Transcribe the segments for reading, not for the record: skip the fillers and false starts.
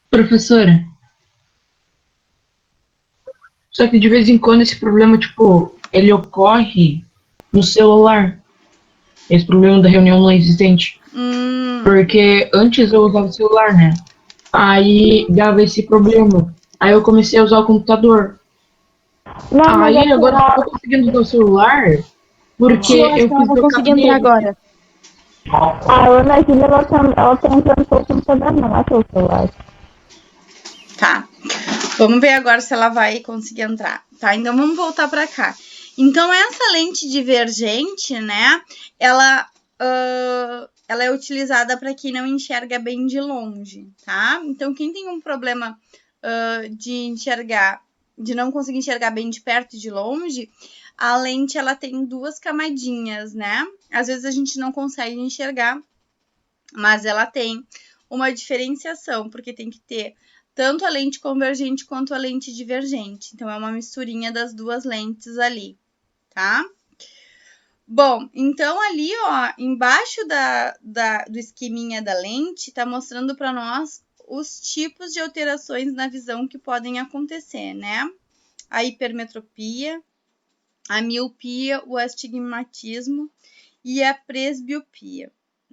Professora, só que de vez em quando esse problema, tipo, ele ocorre no celular. Esse problema da reunião não é existente. Hum, Porque antes eu usava o celular, né? Aí dava esse problema. Aí eu comecei a usar o computador. Não, mas é Aí que agora eu só tô conseguindo usar o celular Tia, porque acho eu que ela quis vai trocar conseguir entrar nele. agora. a Ana Júlia, ela tá entrando pelo computador, não é pelo celular. Tá. Vamos ver agora se ela vai conseguir entrar. Tá, então vamos voltar para cá. Então, essa lente divergente, né? Ela é utilizada para quem não enxerga bem de longe, tá? Então, quem tem um problema de não conseguir enxergar bem de perto e de longe, a lente ela tem duas camadinhas, né? Às vezes a gente não consegue enxergar, mas ela tem uma diferenciação, porque tem que ter tanto a lente convergente quanto a lente divergente. Então, é uma misturinha das duas lentes ali, tá? Bom, então ali, ó, embaixo do esqueminha da lente, tá mostrando para nós os tipos de alterações na visão que podem acontecer, né? A hipermetropia, a miopia, o astigmatismo e a presbiopia,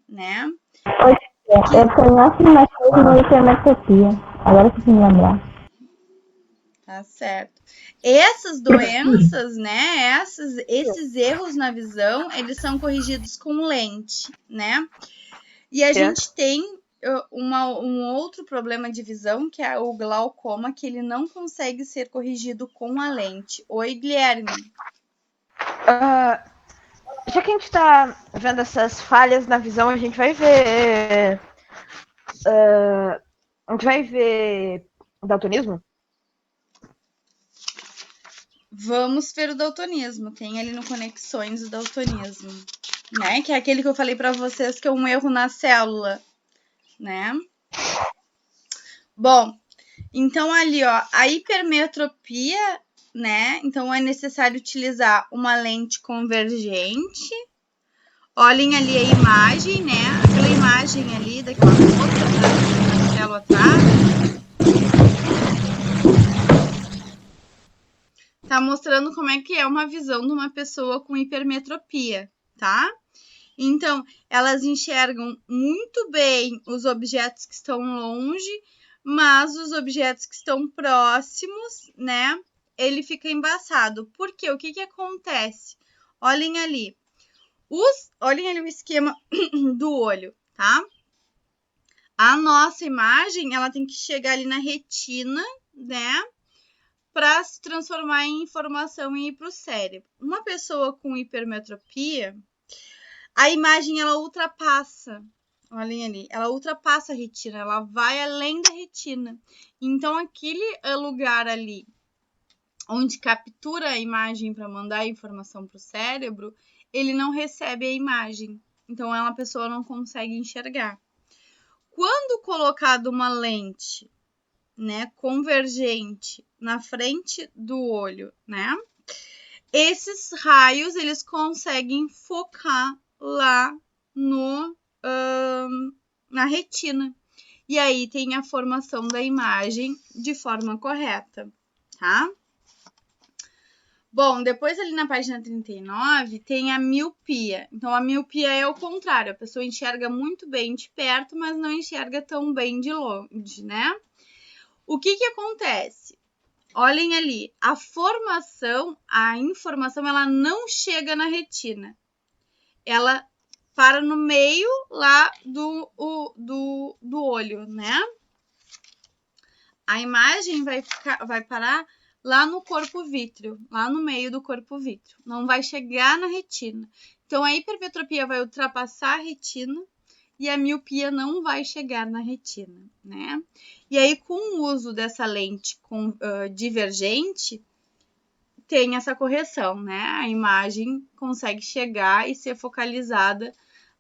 né? Eu tenho astigmatismo e hipermetropia. Agora que eu me lembrar. Tá certo. Essas Professora, doenças, né? Esses erros na visão, eles são corrigidos com lente, né? E a gente tem um outro problema de visão, que é o glaucoma, que ele não consegue ser corrigido com a lente. Oi, Guilherme. Já que a gente tá vendo essas falhas na visão, a gente vai ver. A gente vai ver daltonismo? Vamos ver o daltonismo. Tem ali no Conexões o daltonismo, né? Que é aquele que eu falei para vocês que é um erro na célula, né? Bom, então ali, ó, a hipermetropia, né? Então é necessário utilizar uma lente convergente. Olhem ali a imagem, né? Aquela imagem ali daquela moça no castelo atrás. Tá mostrando como é que é uma visão de uma pessoa com hipermetropia, tá? Então, elas enxergam muito bem os objetos que estão longe, mas os objetos que estão próximos, né? Ele fica embaçado. Por quê? O que que acontece? Olhem ali. Olhem ali o esquema do olho, tá? A nossa imagem, ela tem que chegar ali na retina, né? Para se transformar em informação e ir para o cérebro. Uma pessoa com hipermetropia, a imagem ela ultrapassa, olhem ali, ela ultrapassa a retina, ela vai além da retina. Então, aquele lugar ali onde captura a imagem para mandar a informação para o cérebro, ele não recebe a imagem. Então, a pessoa não consegue enxergar. Quando colocado uma lente, né, convergente na frente do olho, né, esses raios eles conseguem focar lá no na retina. E aí tem a formação da imagem de forma correta, tá? Bom, depois ali na página 39 tem a miopia. Então, a miopia é o contrário. A pessoa enxerga muito bem de perto, mas não enxerga tão bem de longe, né? O que que acontece? Olhem ali, a informação, ela não chega na retina. Ela para no meio lá do olho, né? A imagem vai parar lá no corpo vítreo, lá no meio do corpo vítreo. Não vai chegar na retina. Então, a hipermetropia vai ultrapassar a retina e a miopia não vai chegar na retina, né? E aí, com o uso dessa lente divergente, tem essa correção, né? A imagem consegue chegar e ser focalizada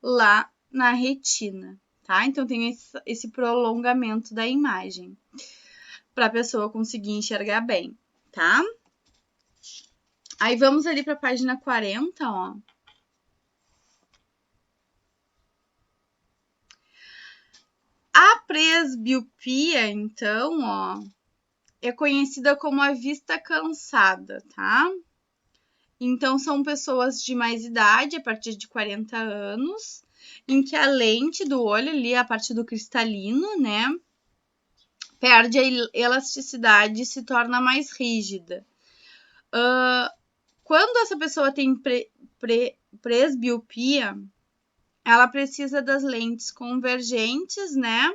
lá na retina, tá? Então, tem esse prolongamento da imagem para a pessoa conseguir enxergar bem, tá? Aí vamos ali para a página 40, ó. A presbiopia, então, ó, é conhecida como a vista cansada, tá? Então, são pessoas de mais idade, a partir de 40 anos, em que a lente do olho ali, a parte do cristalino, né, perde a elasticidade e se torna mais rígida. Quando essa pessoa tem presbiopia, ela precisa das lentes convergentes, né,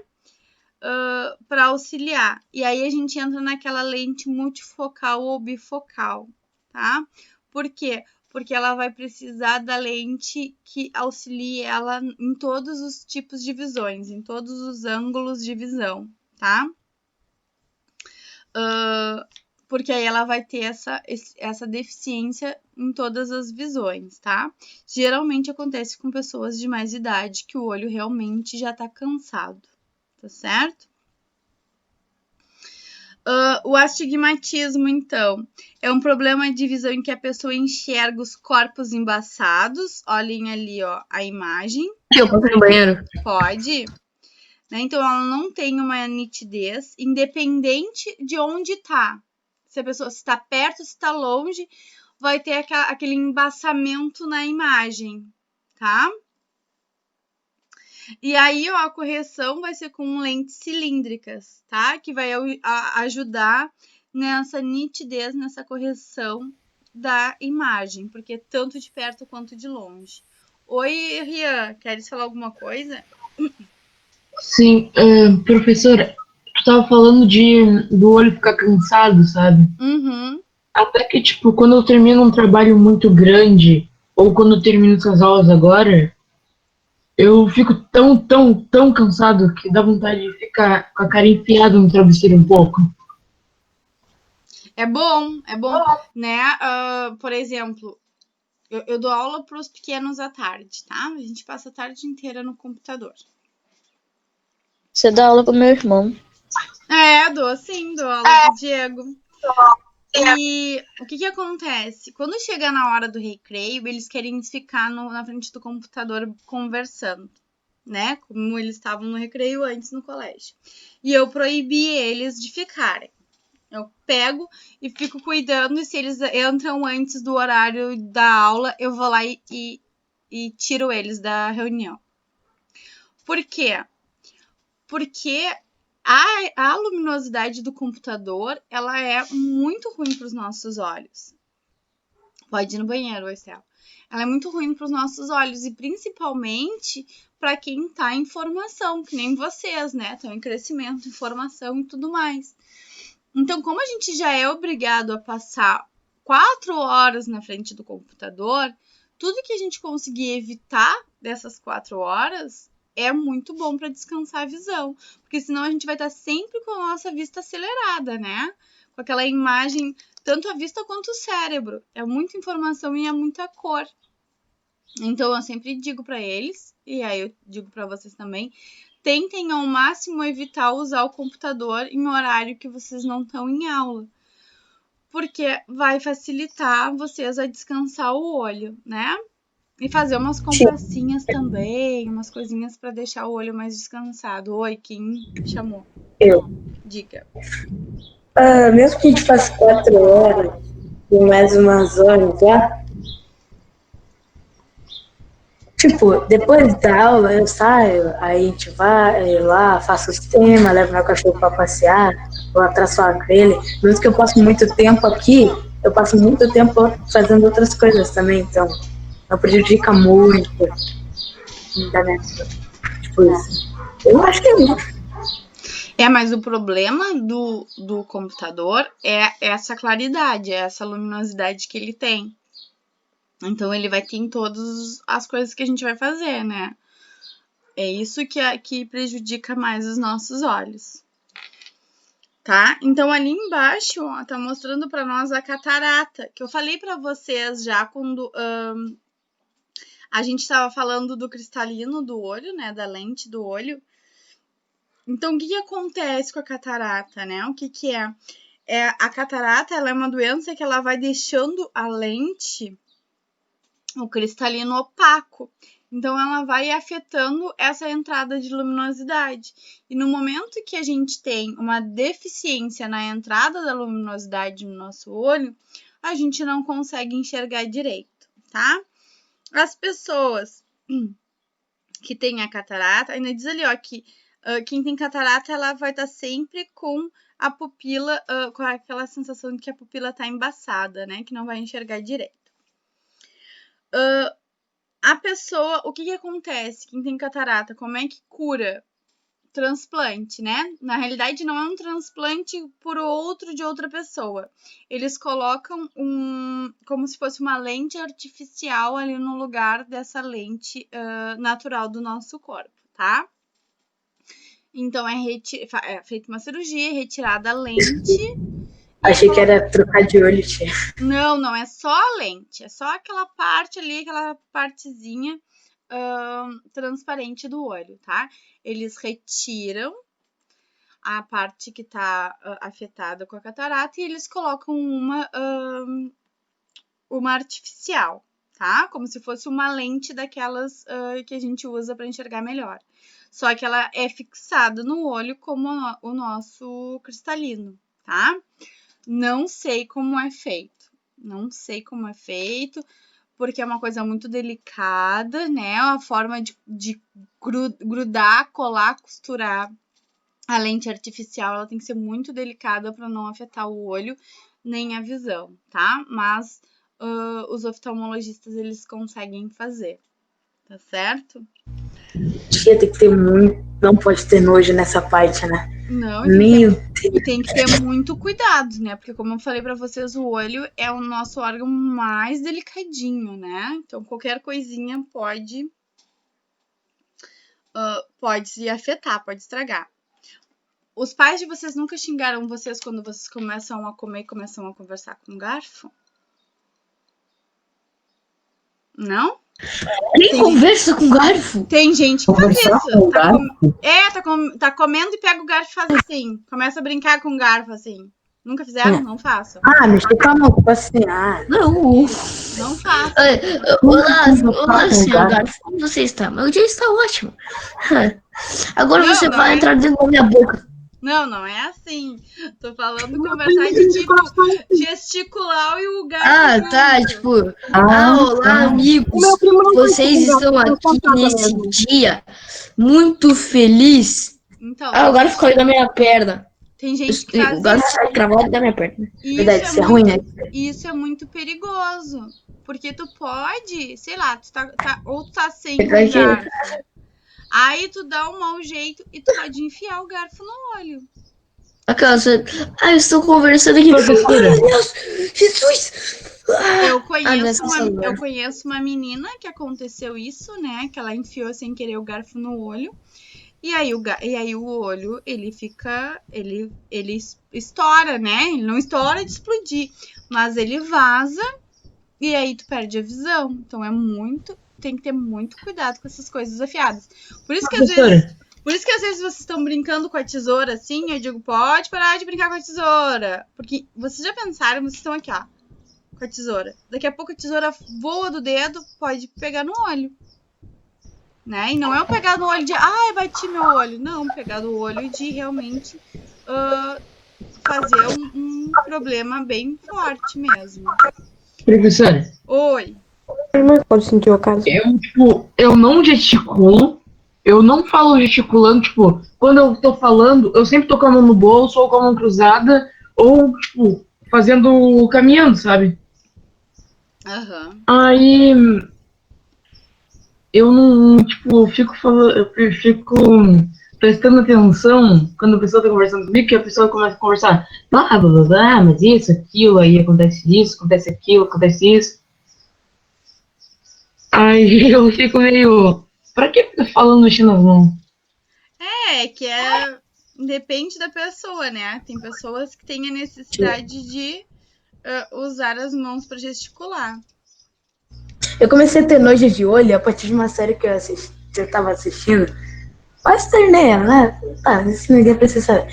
para auxiliar. E aí a gente entra naquela lente multifocal ou bifocal, tá? Por quê? Porque ela vai precisar da lente que auxilie ela em todos os tipos de visões, em todos os ângulos de visão, tá? Porque aí ela vai ter essa deficiência em todas as visões, tá? Geralmente acontece com pessoas de mais idade que o olho realmente já tá cansado, tá certo? O astigmatismo, então, é um problema de visão em que a pessoa enxerga os corpos embaçados. Olhem ali, ó, a imagem. Eu posso ir no banheiro? Pode. Né? Então, ela não tem uma nitidez, independente de onde tá. Se a pessoa está perto, se está longe, vai ter aquele embaçamento na imagem, tá? E aí, ó, a correção vai ser com lentes cilíndricas, tá? Que vai ajudar nessa nitidez, nessa correção da imagem, porque tanto de perto quanto de longe. Oi, Rian, queres falar alguma coisa? Sim, professora, tu tava falando do olho ficar cansado, sabe? Uhum. Até que, tipo, quando eu termino um trabalho muito grande, ou quando eu termino essas aulas agora, eu fico tão cansado que dá vontade de ficar com a cara enfiada no travesseiro um pouco. É bom, né? Por exemplo, eu dou aula para os pequenos à tarde, tá? A gente passa a tarde inteira no computador. Você dá aula pro meu irmão. Dou sim, dou aula pro Diego. E o que acontece? Quando chega na hora do recreio, eles querem ficar na frente do computador conversando, né? Como eles estavam no recreio antes no colégio. E eu proibi eles de ficarem. Eu pego e fico cuidando, e se eles entram antes do horário da aula, eu vou lá e tiro eles da reunião. Por quê? Porque a luminosidade do computador, ela é muito ruim para os nossos olhos. Pode ir no banheiro, Estela. Ela é muito ruim para os nossos olhos, e principalmente para quem está em formação, que nem vocês, né? Estão em crescimento, em formação e tudo mais. Então, como a gente já é obrigado a passar 4 horas na frente do computador, tudo que a gente conseguir evitar dessas 4 horas é muito bom para descansar a visão, porque senão a gente vai estar sempre com a nossa vista acelerada, né? Com aquela imagem, tanto a vista quanto o cérebro. É muita informação e é muita cor. Então, eu sempre digo para eles, e aí eu digo para vocês também, tentem ao máximo evitar usar o computador em horário que vocês não estão em aula, porque vai facilitar vocês a descansar o olho, né? E fazer umas compressinhas também, umas coisinhas para deixar o olho mais descansado. Oi, quem chamou? Eu. Diga. Mesmo que a gente faça 4 horas e mais umas horas lá, tipo, depois da aula eu saio, aí a gente vai lá, faço os temas, levo meu cachorro pra passear, vou atrás falar com ele. Mesmo que eu passo muito tempo aqui, eu passo muito tempo fazendo outras coisas também, então não prejudica muito da minha vida. Tipo isso. Eu acho que é isso. Mas o problema do computador é essa claridade, é essa luminosidade que ele tem. Então, ele vai ter em todas as coisas que a gente vai fazer, né? É isso que prejudica mais os nossos olhos. Tá? Então, ali embaixo, ó, tá mostrando para nós a catarata, que eu falei para vocês já quando a gente estava falando do cristalino do olho, né? Da lente do olho. Então, o que acontece com a catarata, né? O que é? A catarata, ela é uma doença que ela vai deixando a lente, o cristalino opaco. Então, ela vai afetando essa entrada de luminosidade. E no momento que a gente tem uma deficiência na entrada da luminosidade no nosso olho, a gente não consegue enxergar direito, tá? As pessoas que têm a catarata, ainda diz ali, ó, que quem tem catarata, ela vai estar sempre com a pupila, com aquela sensação de que a pupila tá embaçada, né? Que não vai enxergar direito. A pessoa, o que acontece? Quem tem catarata, como é que cura? Transplante, né? Na realidade, não é um transplante por outro de outra pessoa. Eles colocam como se fosse uma lente artificial ali no lugar dessa lente natural do nosso corpo, tá? Então, é feita uma cirurgia, retirada a lente. Achei que era trocar de olho, tia. Não, é só a lente. É só aquela parte ali, aquela partezinha transparente do olho, tá? Eles retiram a parte que tá afetada com a catarata e eles colocam uma artificial, tá? Como se fosse uma lente daquelas que a gente usa para enxergar melhor. Só que ela é fixada no olho como o nosso cristalino, tá? Não sei como é feito. Não sei como é feito, porque é uma coisa muito delicada, né? A forma de grudar, colar, costurar a lente artificial, ela tem que ser muito delicada para não afetar o olho nem a visão, tá? Mas os oftalmologistas, eles conseguem fazer, tá certo? Tia, tem que ter muito... Não pode ter nojo nessa parte, né? Não, tem que ter muito cuidado, né? Porque como eu falei pra vocês, o olho é o nosso órgão mais delicadinho, né? Então, qualquer coisinha pode se afetar, pode estragar. Os pais de vocês nunca xingaram vocês quando vocês começam a comer e começam a conversar com garfo? Não? Quem conversa com garfo? Tem gente que faz Conversar isso. com garfo? Tá comendo e pega o garfo e faz assim. Começa a brincar com o garfo, assim. Nunca fizeram? Não façam. Mexer com a mão, tipo assim, Não. Não façam. Olá, senhor garfo. Como você está? Meu dia está ótimo. Agora Não, você não vai é. entrar dentro da minha boca. Não é assim. Tô falando conversar de tipo gesticular e o garfo. Tá, tipo... olá, amigos. Vocês estão aqui nesse dia muito feliz. Então, O garfo caiu da minha perna. tem gente que faz O garfo sai cravado da minha perna. verdade, isso é ruim, né? Isso é muito perigoso. Porque tu pode, sei lá, tu tá sem Exagero. garfo. Aí tu dá um mau jeito e tu pode enfiar o garfo no olho. Eu estou conversando aqui. Professora. Meu Deus, Jesus! Eu conheço uma menina que aconteceu isso, né? Que ela enfiou sem querer o garfo no olho. E aí o olho, ele fica... Ele estoura, né? Ele não estoura de explodir. Mas ele vaza e aí tu perde a visão. Então tem que ter muito cuidado com essas coisas afiadas. Por isso que às vezes vocês estão brincando com a tesoura assim, eu digo, pode parar de brincar com a tesoura. Porque vocês já pensaram, vocês estão aqui, ó, com a tesoura. Daqui a pouco a tesoura voa do dedo, pode pegar no olho. Né? E não é o pegar no olho de, bati meu olho. Não, pegar no olho de realmente fazer um problema bem forte mesmo. Professora. Oi. Mas pode sentir o caso. Eu não gesticulo, eu não falo gesticulando, tipo, quando eu tô falando, eu sempre tô com a mão no bolso, ou com a mão cruzada, ou, tipo, caminhando, sabe? Aham. Aí, eu não, fico prestando atenção quando a pessoa tá conversando comigo, que a pessoa começa a conversar, blá, blá, blá, blá, mas isso, aquilo, aí acontece isso, acontece aquilo, acontece isso. Aí eu fico meio... Pra que fica falando mexendo as mãos? Depende da pessoa, né? Tem pessoas que têm a necessidade de usar as mãos pra gesticular. Eu comecei a ter nojo de olho a partir de uma série que eu tava assistindo. Quase terminei ela, né? Tá, isso ninguém precisa saber.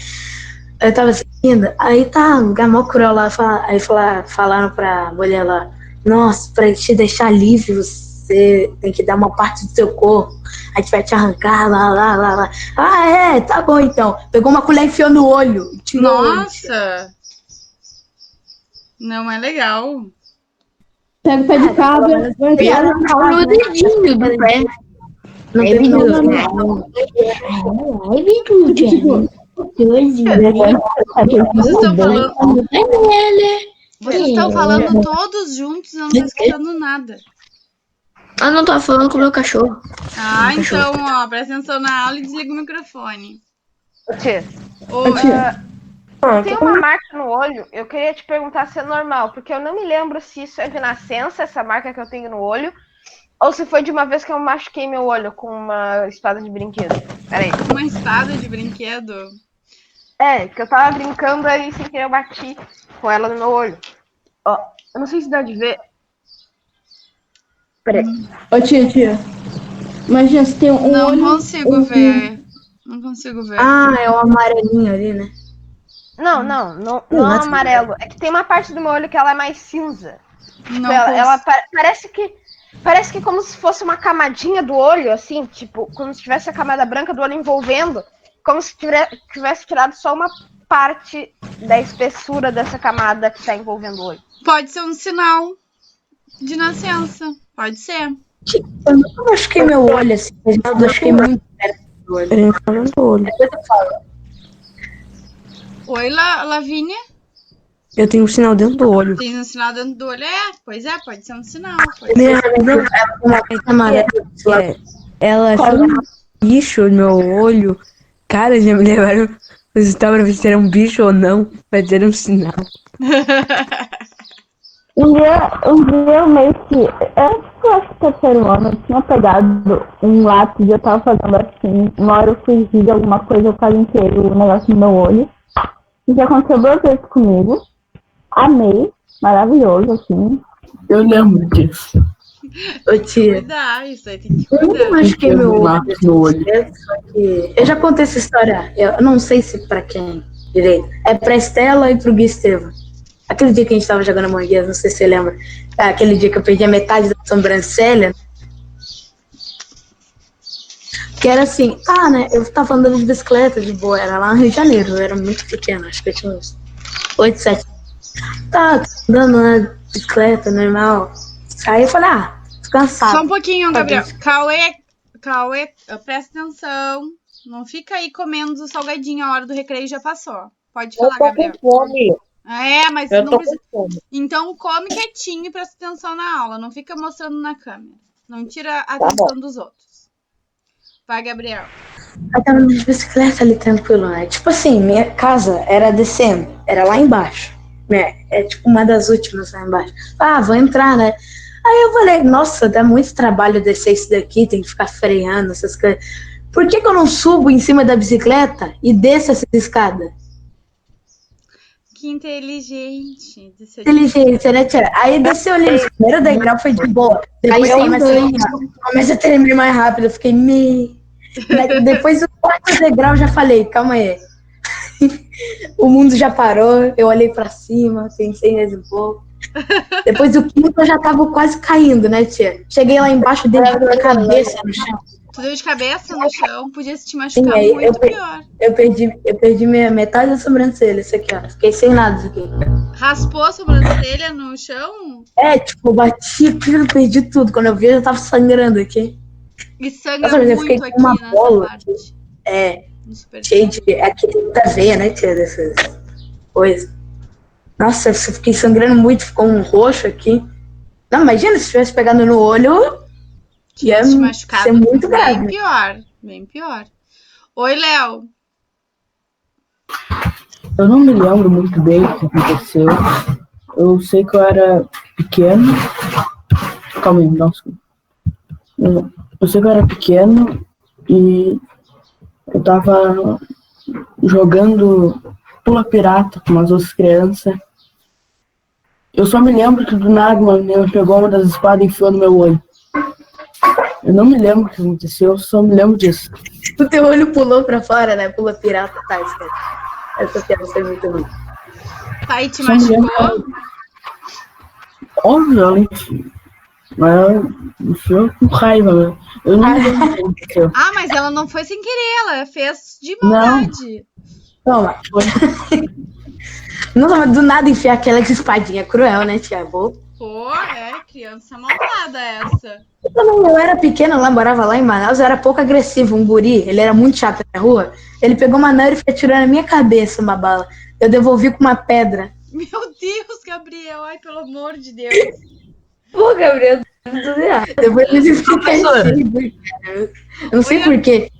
Eu tava assistindo, aí tá um lugar mó cruel lá, falaram pra mulher lá, nossa, pra te deixar livre, você tem que dar uma parte do seu corpo, a gente vai te arrancar, lá. Ah, tá bom então. Pegou uma colher e enfiou no olho. E tirou o olho. Nossa! Não é legal. Pega o pé de cabra, vai Ia embora. arrancar no dedinho do pé. Não tem Vocês estão falando. Vocês estão falando todos juntos, eu não tô escutando nada. Eu não tô falando com o meu cachorro. Ah, então, ó, presta atenção na aula e desliga o microfone. Tia, Ô, tem uma marca no olho, eu queria te perguntar se é normal, porque eu não me lembro se isso é de nascença, essa marca que eu tenho no olho, ou se foi de uma vez que eu machuquei meu olho com uma espada de brinquedo. Peraí. uma espada de brinquedo. É, que eu tava brincando aí sem querer eu bati com ela no meu olho. Ó, eu não sei se dá de ver. Peraí. Ô, tia. Imagina, se tem um Não olho... consigo ver. Não consigo ver. Ah, é o amarelinho ali, né? Não é amarelo. É que tem uma parte do meu olho que ela é mais cinza. Não Ela parece que como se fosse uma camadinha do olho, assim, tipo, como se tivesse a camada branca do olho envolvendo, como se tivesse tirado só uma parte da espessura dessa camada que tá envolvendo o olho. Pode ser um sinal de nascença. Pode ser. Eu nunca machuquei meu olho assim, mas eu machuquei muito perto do olho. A gente falando do olho. Depois eu falo. Oi, Lavínia? Eu tenho um sinal dentro do olho. Tem um sinal dentro do olho? Pois é, pode ser um sinal. Minha amiga, ela tem uma coisa amarela. Ela achou um bicho no meu olho. Cara, já me levaram. Vocês estavam pra ver se era um bicho ou não. Mas era um sinal. Um dia eu meio que. Antes que eu acho que terceiro ano, eu tinha pegado um lápis e eu tava fazendo assim. Uma hora eu fugi de alguma coisa, eu quase inteiro o negócio no meu olho. Isso aconteceu 2 vezes comigo. Amei. Maravilhoso, assim. Eu lembro disso. Ô, tia. Cuidar, isso aí tem que Eu nunca cuidar. machuquei meu olho. Lápis no olho. Só que eu já contei essa história. Eu não sei se pra quem direito. É pra Estela e pro Gui Estevam. Aquele dia que a gente tava jogando Among Us, não sei se você lembra. Aquele dia que eu perdi a metade da sobrancelha. Que era assim, né? Eu tava andando de bicicleta de boa, era lá no Rio de Janeiro, eu era muito pequena, acho que eu tinha uns 8, 7. Tá andando na bicicleta, normal. Aí eu falei, tô cansado. Só um pouquinho, Gabriel. Cauê, presta atenção. Não fica aí comendo o salgadinho, a hora do recreio já passou. Pode falar, Gabriel. Fome. Mas Eu não tô precisa. com fome. Então come quietinho e presta atenção na aula. Não fica mostrando na câmera. Não tira a atenção dos outros. Vai, Gabriel. Eu tava de bicicleta ali tranquilo, né? Tipo assim, minha casa era descendo, era lá embaixo. Né? É tipo uma das últimas lá embaixo. Vou entrar, né? Aí eu falei, nossa, dá muito trabalho descer isso daqui, tem que ficar freando, essas coisas. Por que eu não subo em cima da bicicleta e desço essa escada? Que inteligente. Inteligência, né, tia? Aí desceu ali, o primeiro degrau foi de boa. Depois começa a tremer mais rápido. Eu fiquei Depois do 4º degrau eu já falei, calma aí. O mundo já parou, eu olhei pra cima, pensei mais um pouco. Depois do 5º eu já tava quase caindo, né, tia? Cheguei lá embaixo, dei a cabeça no chão. Tu deu de cabeça no chão, podia se te machucar muito pior. Eu perdi metade da sobrancelha, isso aqui, ó. Fiquei sem nada isso aqui. Raspou a sobrancelha no chão? Tipo, eu bati aqui, eu perdi tudo. Quando eu vi, eu já tava sangrando aqui. E sangra muito aqui uma nessa bola, parte. Cheio de... Aqui tem muita veia, né, tia, dessas coisas. Nossa, eu fiquei sangrando muito, ficou um roxo aqui. Não, imagina se tivesse pegado no olho... ia ser muito grave. Bem pior. Oi, Léo. Eu não me lembro muito bem o que aconteceu. Eu sei que eu era pequeno. Calma aí, dá um segundo. Eu sei que eu era pequeno e eu tava jogando pula pirata com umas outras crianças. Eu só me lembro que do nada uma menina pegou uma das espadas e enfiou no meu olho. Eu não me lembro o que aconteceu, eu só me lembro disso. O teu olho pulou pra fora, né? Pula pirata, tá, esquece. Essa piada foi muito ruim. Tá, e te machucou? Obviamente. Mas enfiou com raiva, né? Eu não lembro. Ah, mas ela não foi sem querer, ela fez de Não. maldade. Toma. Não, mas do nada enfiar aquela espadinha cruel, né, Tiago? Pô, criança malvada essa. Eu era pequena lá, morava lá em Manaus, eu era pouco agressivo, um guri, ele era muito chato na rua. Ele pegou uma nana e foi atirando na minha cabeça uma bala. Eu devolvi com uma pedra. Meu Deus, Gabriel, ai, pelo amor de Deus. Pô, Gabriel, tudo errado. Depois eu expliquei. Eu não sei porquê.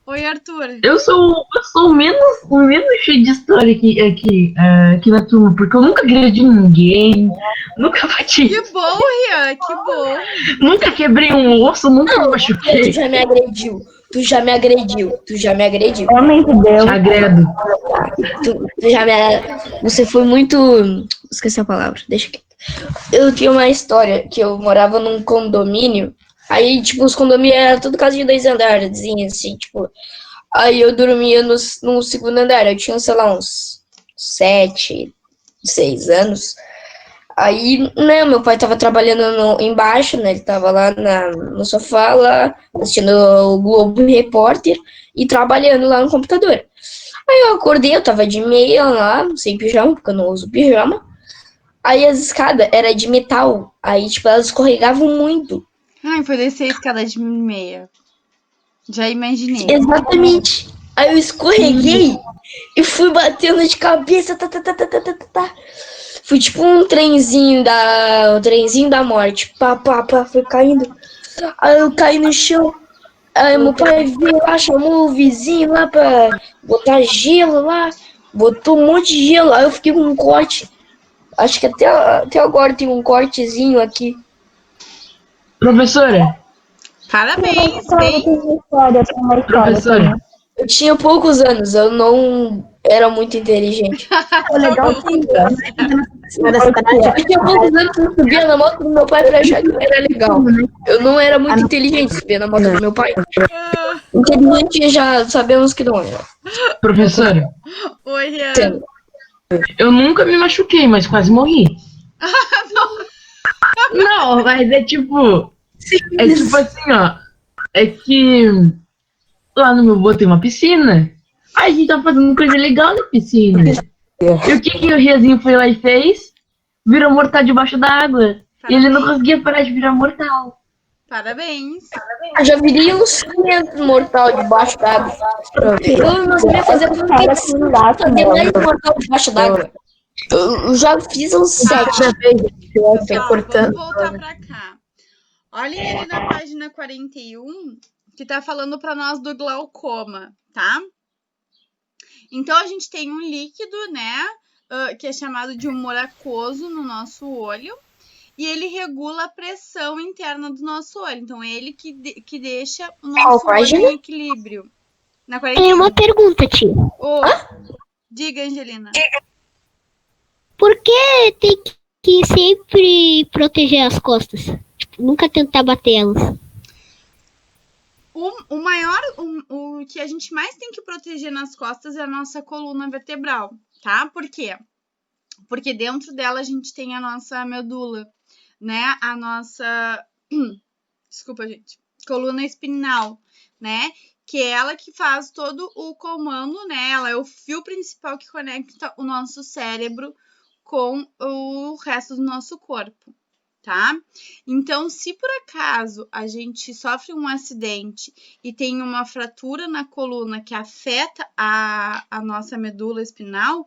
Oi, Arthur. Eu sou o menos cheio de história aqui na turma, porque eu nunca agredi ninguém, nunca bati, Que bom, Rian, que bom. nunca quebrei um osso, nunca me machuquei. Tu já me agrediu. Tu já me agrediu. Homem de Deus. Te agredo. Tu já me. Você foi muito. Esqueci a palavra, deixa quieto. Eu tinha uma história que eu morava num condomínio. Aí, tipo, os condomínios eram tudo casa de 2 andares, assim, tipo. Aí eu dormia no segundo andar. Eu tinha, sei lá, uns 7, 6 anos. Aí, né, meu pai tava trabalhando embaixo, né, ele tava lá no sofá, lá, assistindo o Globo Repórter e trabalhando lá no computador. Aí eu acordei, eu tava de meia lá, sem pijama, porque eu não uso pijama. Aí as escadas eram de metal, aí, tipo, elas escorregavam muito. Ai, foi descer a escada de meia. Já imaginei. Exatamente. Aí eu escorreguei e fui batendo de cabeça, Fui tipo um trenzinho da morte. Pá, fui caindo. Aí eu caí no chão. Aí meu pai veio lá, chamou o vizinho lá pra botar gelo lá. Botou um monte de gelo. Aí eu fiquei com um corte. Acho que até agora tem um cortezinho aqui. Professora, Parabéns, Tem bem. uma história professora, também. Eu tinha poucos anos, eu não era muito inteligente. O legal é que Eu tinha poucos anos, eu subia na moto do meu pai pra achar que era legal. Eu não era muito inteligente, subia na moto do meu pai. Ah, Inteligente já sabemos que não era. professora, oi, Rian. Sim. eu nunca me machuquei, mas quase morri. Não, mas é tipo assim, ó, é que lá no meu avô tem uma piscina, aí a gente tá fazendo coisa legal na piscina. E o que o Riazinho foi lá e fez? Virou mortal debaixo d'água. E ele não conseguia parar de virar mortal. Parabéns. Eu já virei uns 500 mortal debaixo d'água. Eu não sabia fazer fazer mais mortal debaixo d'água. Eu já fiz uns 7. Pessoal, vamos voltar pra cá. Olhem ali na página 41, que tá falando pra nós do glaucoma, tá? Então, a gente tem um líquido, né, que é chamado de humor aquoso no nosso olho, e ele regula a pressão interna do nosso olho. Então, é ele que deixa o nosso olho em equilíbrio. Na 41. Tem uma pergunta, tia. Diga, Angelina. Por que tem que sempre proteger as costas? Tipo, nunca tentar bater elas. O que a gente mais tem que proteger nas costas é a nossa coluna vertebral, tá? Por quê? Porque dentro dela a gente tem a nossa medula, né? A nossa... Desculpa, gente. Coluna espinal, né? Que é ela que faz todo o comando, né? Ela é o fio principal que conecta o nosso cérebro com o resto do nosso corpo, tá? Então, se por acaso a gente sofre um acidente e tem uma fratura na coluna que afeta a nossa medula espinal,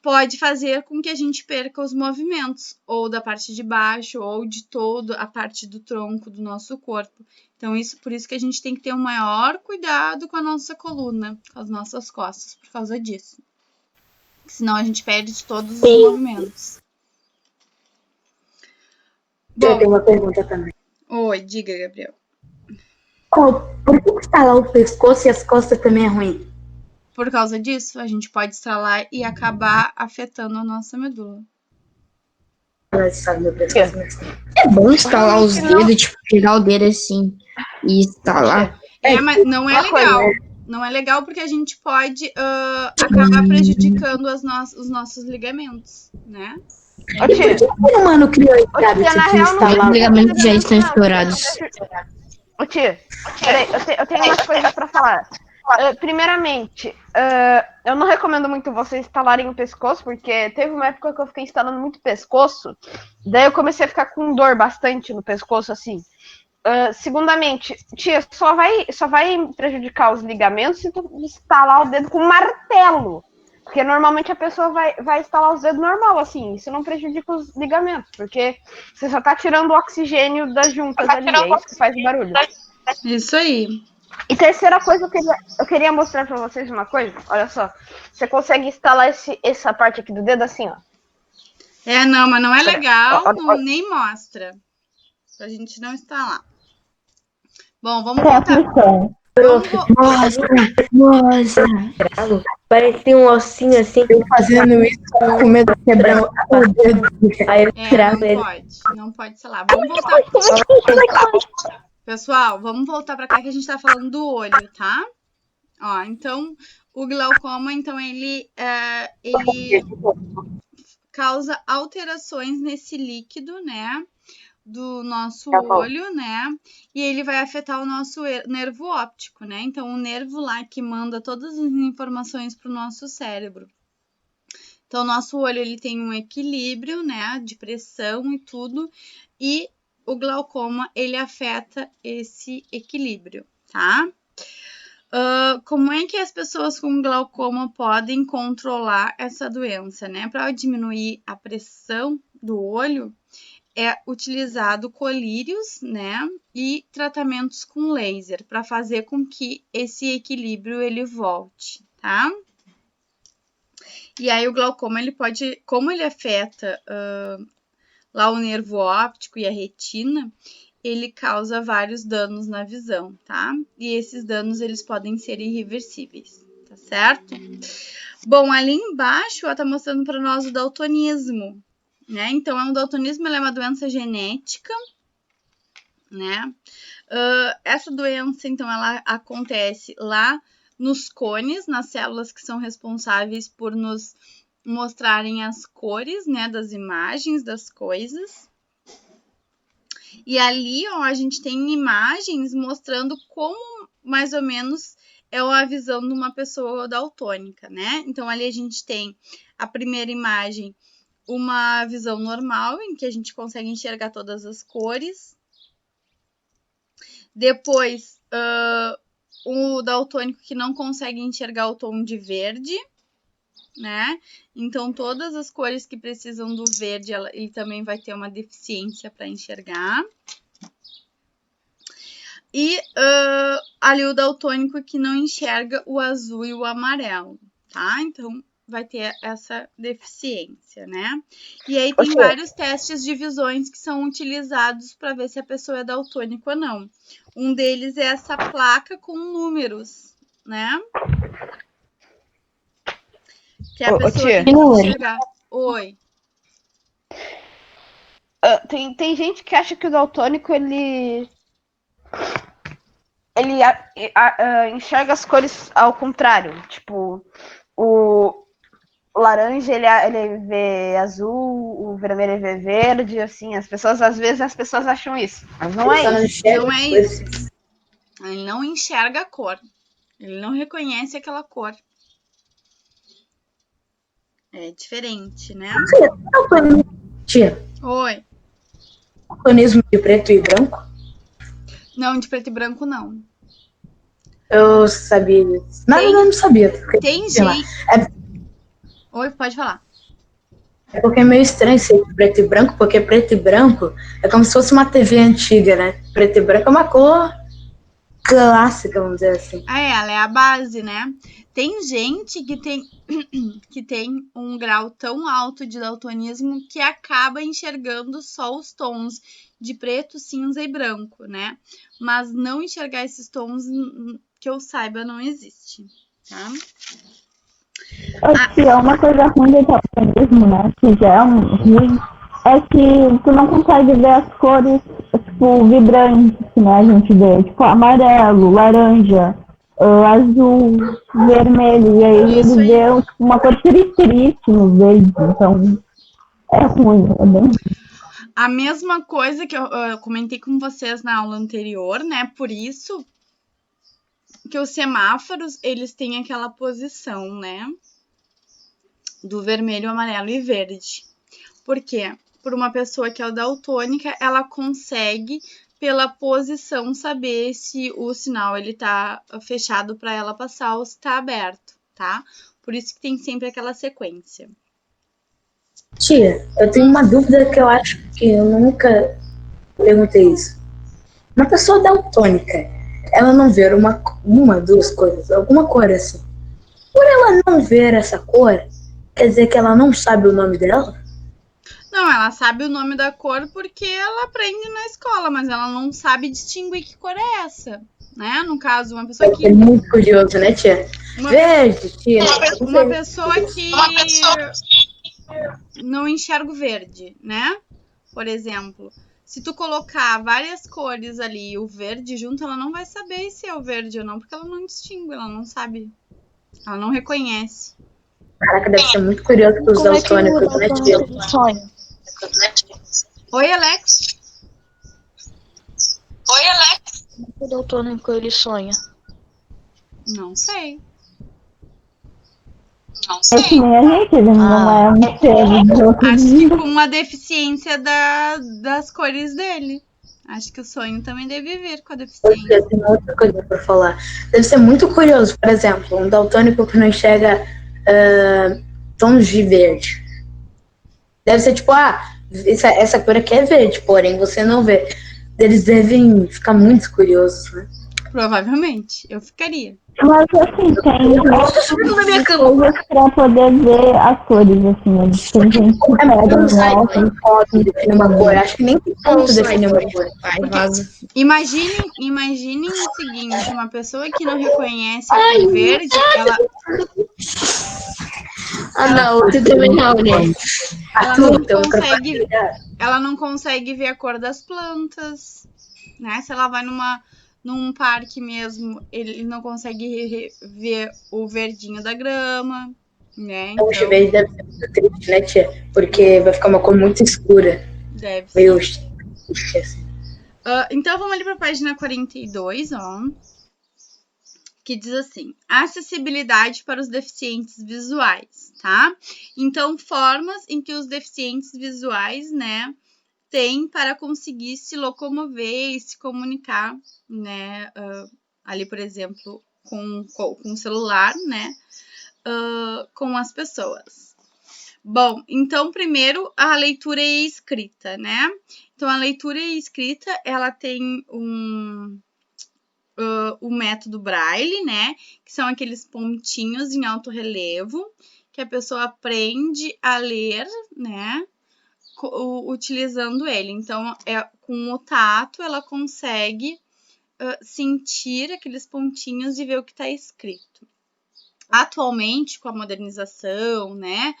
pode fazer com que a gente perca os movimentos, ou da parte de baixo, ou de toda a parte do tronco do nosso corpo. Então, por isso que a gente tem que ter um maior cuidado com a nossa coluna, com as nossas costas, por causa disso. Senão a gente perde todos os movimentos. Eu tenho uma pergunta também. Oi, diga, Gabriel. Por que estalar o pescoço e as costas também é ruim? Por causa disso, a gente pode estalar e acabar afetando a nossa medula. É bom estalar os dedos, tipo, pegar o dedo assim e estalar. Mas não é legal. Não é legal porque a gente pode acabar prejudicando os nossos ligamentos, né? Ô, tia, Por que o ser humano criou esse ô, tia, hábito na de real, não instalar Os ligamentos já estão não, estourados. Ô, tia, peraí, eu tenho umas coisas pra falar. Primeiramente, eu não recomendo muito vocês instalarem o pescoço, porque teve uma época que eu fiquei instalando muito pescoço, daí eu comecei a ficar com dor bastante no pescoço, assim. Segundamente, tia, só vai prejudicar os ligamentos se tu instalar o dedo com um martelo. Porque normalmente a pessoa vai instalar os dedos normal, assim. Isso não prejudica os ligamentos, porque você só tá tirando o oxigênio das juntas ali. É isso que faz o barulho. Isso aí. E terceira coisa, eu queria mostrar pra vocês uma coisa. Olha só. Você consegue instalar essa parte aqui do dedo assim, ó. Não, mas não é legal, Olha. nem mostra. Pra gente não instalar. Bom, vamos Tem voltar. aflição. Nossa! Parecia um ossinho assim. Eu fazendo isso com medo de quebrar o dedo. Aí eu tirava ele. Não pode instalar. Vamos voltar. Pessoal, vamos voltar pra cá que a gente tá falando do olho, tá? Ó, então, o glaucoma, então, ele causa alterações nesse líquido, né? Do nosso olho, né? E ele vai afetar o nosso nervo óptico, né? Então, o nervo lá que manda todas as informações para o nosso cérebro. Então, o nosso olho, ele tem um equilíbrio, né? De pressão e tudo. E o glaucoma, ele afeta esse equilíbrio, tá? Como é que as pessoas com glaucoma podem controlar essa doença, né? Para diminuir a pressão do olho, é utilizado colírios, né, e tratamentos com laser para fazer com que esse equilíbrio ele volte, tá? E aí o glaucoma ele pode, como ele afeta lá o nervo óptico e a retina, ele causa vários danos na visão, tá? E esses danos eles podem ser irreversíveis, tá certo? Bom, ali embaixo ó, tá mostrando para nós o daltonismo. Né? Então, o daltonismo é uma doença genética, né? Essa doença, então, ela acontece lá nos cones, nas células que são responsáveis por nos mostrarem as cores, né, das imagens das coisas. E ali, ó, a gente tem imagens mostrando como, mais ou menos, é a visão de uma pessoa daltônica, né? Então, ali a gente tem a primeira imagem, uma visão normal, em que a gente consegue enxergar todas as cores. Depois, o daltônico que não consegue enxergar o tom de verde, né? Então, todas as cores que precisam do verde, ele também vai ter uma deficiência para enxergar. E ali o daltônico que não enxerga o azul e o amarelo, tá? Então, vai ter essa deficiência, né? E aí tem vários testes de visões que são utilizados para ver se a pessoa é daltônica ou não. Um deles é essa placa com números, né? Que a pessoa tem que enxergar. Oi. Tem gente que acha que o daltônico ele enxerga as cores ao contrário. Tipo, o laranja ele vê azul, o vermelho ele vê verde, assim, às vezes as pessoas acham isso, mas não é isso. Não é isso. Ele não enxerga a cor. Ele não reconhece aquela cor. É diferente, né? Tia. Oi. Daltonismo de preto e branco? Não, de preto e branco não. Eu sabia disso. Na verdade, eu não sabia. Tem gente. Oi, pode falar. É porque é meio estranho ser preto e branco, porque preto e branco é como se fosse uma TV antiga, né? Preto e branco é uma cor clássica, vamos dizer assim. Ela é a base, né? Tem gente que tem um grau tão alto de daltonismo que acaba enxergando só os tons de preto, cinza e branco, né? Mas não enxergar esses tons, que eu saiba, não existe, tá? É uma coisa ruim do daltonismo, né? Que já é ruim, é que tu não consegue ver as cores, tipo, vibrantes, né? A gente vê, tipo, amarelo, laranja, azul, vermelho, e aí eles vê uma cor triste nos verdes, então É ruim, é bem ruim. A mesma coisa que eu comentei com vocês na aula anterior, né? Por isso que os semáforos, eles têm aquela posição, né? Do vermelho, amarelo e verde. Por quê? Por uma pessoa que é daltônica, ela consegue, pela posição, saber se o sinal ele tá fechado para ela passar ou se tá aberto, tá? Por isso que tem sempre aquela sequência. Tia, eu tenho uma dúvida que eu acho que eu nunca perguntei isso. Uma pessoa daltônica, ela não vê uma, duas cores, alguma cor assim. Por ela não ver essa cor, quer dizer que ela não sabe o nome dela? Não, ela sabe o nome da cor porque ela aprende na escola, mas ela não sabe distinguir que cor é essa, né? No caso, uma pessoa que... É muito curioso, né, tia? Verde, tia. Uma pessoa que não enxerga o verde, né? Por exemplo, se tu colocar várias cores ali e o verde junto, ela não vai saber se é o verde ou não, porque ela não distingue, ela não sabe, ela não reconhece. Caraca, deve ser muito curioso para os daltônicos, né, tia? Oi, Alex. O daltônico ele sonha. Não sei. É que nem a gente, ele não é um ser de outro Acho que mundo. com a deficiência das cores dele. Acho que o sonho também deve vir com a deficiência. Eu tenho outra coisa para falar. Deve ser muito curioso, por exemplo, um daltônico que não enxerga tons de verde. Deve ser tipo, essa cor aqui é verde, porém você não vê. Eles devem ficar muito curiosos, né? Provavelmente, eu ficaria. Mas assim, tem coisas pra poder ver as cores, assim. Tem gente que pega no óculos. Pode definir uma cor. Acho que nem tem como definir uma cor. Vai, vaza. Imaginem o seguinte, uma pessoa que não reconhece a cor verde, ela... Não, tu também não, né? Ela não consegue ver a cor das plantas, né? Se ela vai num parque mesmo, ele não consegue ver o verdinho da grama, né? Então, o verde deve ser muito triste, né, tia? Porque vai ficar uma cor muito escura. Deve meio ser. Então, vamos ali para a página 42, ó. Que diz assim, acessibilidade para os deficientes visuais, tá? Então, formas em que os deficientes visuais, né, têm para conseguir se locomover e se comunicar, né, ali, por exemplo, com o celular, né, com as pessoas. Bom, então, primeiro, a leitura e escrita, né? Então, a leitura e escrita, ela tem o método Braille, né? Que são aqueles pontinhos em alto relevo que a pessoa aprende a ler, né? Utilizando ele. Então, com o tato, ela consegue sentir aqueles pontinhos e ver o que está escrito. Atualmente, com a modernização, né?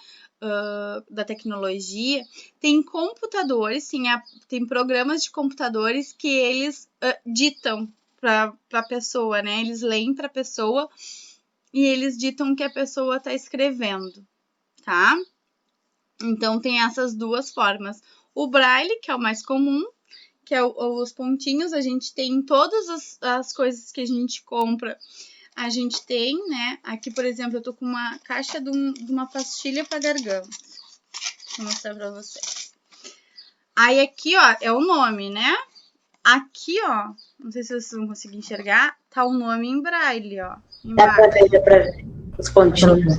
Da tecnologia, tem computadores, tem programas de computadores que eles ditam para a pessoa, né? Eles leem para a pessoa e eles ditam o que a pessoa está escrevendo, tá? Então, tem essas duas formas. O Braille, que é o mais comum, que é os pontinhos, a gente tem em todas as coisas que a gente compra, a gente tem, né? Aqui, por exemplo, eu tô com uma caixa de uma pastilha para garganta. Vou mostrar para vocês. Aí, aqui, ó, é o nome, né? Aqui, ó, não sei se vocês vão conseguir enxergar, tá o nome em braille, ó. Dá pra ver os pontinhos.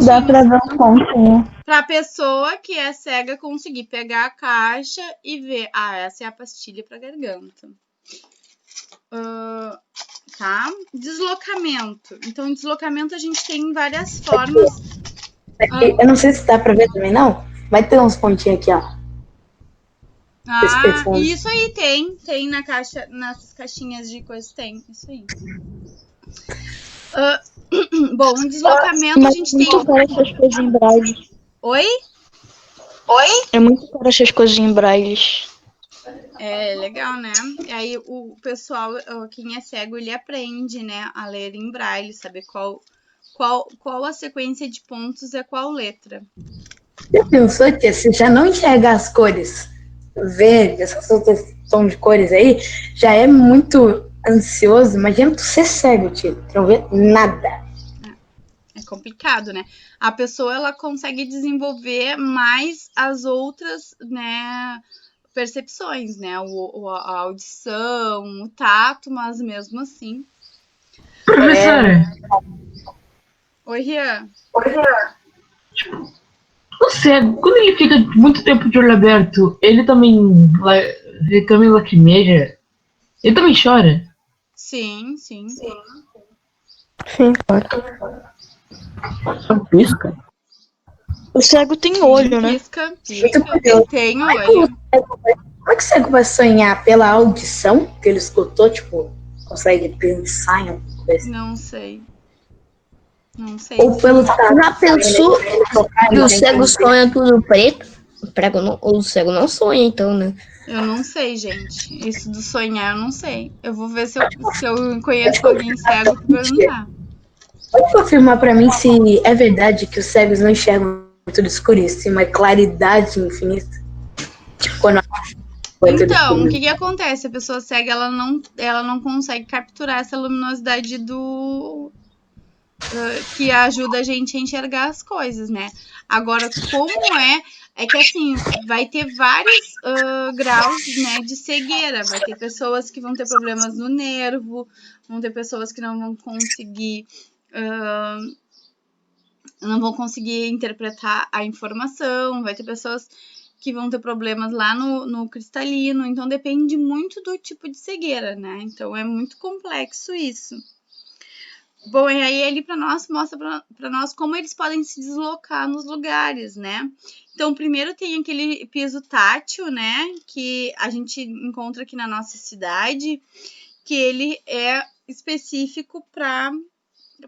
Dá pra ver os pontinhos. Pra pessoa que é cega conseguir pegar a caixa e ver, essa é a pastilha pra garganta. Tá? Deslocamento. Então, deslocamento a gente tem várias formas. Aqui, eu não sei se dá pra ver também, não. Vai ter uns pontinhos aqui, ó. Isso aí tem na caixa, nessas caixinhas de coisas, tem, isso aí. Bom, deslocamento a gente tem... É muito caro essas coisas em braille. Oi? É muito caro essas coisas em braille. É legal, né? E aí o pessoal, quem é cego, ele aprende, né, a ler em braille, saber qual a sequência de pontos é qual letra. Já pensou, tia, se já não enxergar as cores verde, essas outras tons de cores aí, já é muito ansioso. Imagina tu ser cego, tia, tu não vê nada. É complicado, né? A pessoa, ela consegue desenvolver mais as outras, né, percepções, né? A audição, o tato, mas mesmo assim. Professora, Oi, Rian. o cego, quando ele fica muito tempo de olho aberto, ele também lacrimeja? Ele também chora? Sim. Sim, claro. Só pisca? O cego tem olho, né? Pisca. Muito curioso. Tem Como olho. é que o cego vai sonhar? Pela audição que ele escutou? Tipo, consegue pensar em alguma coisa? Não sei. Ou pelo tato? Já pensou Tocar, que ele o tem cego que- sonha tudo preto? O cego não sonha, então, né? Eu não sei, gente. Isso do sonhar, eu não sei. Eu vou ver se eu conheço alguém cego pra perguntar. Pode confirmar pra mim se é verdade que os cegos não enxergam tudo escuro, e sim uma claridade infinita? Tipo, quando é tudo Então, o escuro. que acontece? A pessoa cega, ela não consegue capturar essa luminosidade que ajuda a gente a enxergar as coisas, né? Agora, é que assim, vai ter vários graus, né, de cegueira. Vai ter pessoas que vão ter problemas no nervo, vão ter pessoas que não vão conseguir interpretar a informação, vai ter pessoas que vão ter problemas lá no cristalino, então depende muito do tipo de cegueira, né? Então é muito complexo isso. Bom, e aí ele mostra para nós como eles podem se deslocar nos lugares, né? Então, primeiro tem aquele piso tátil, né? Que a gente encontra aqui na nossa cidade, que ele é específico para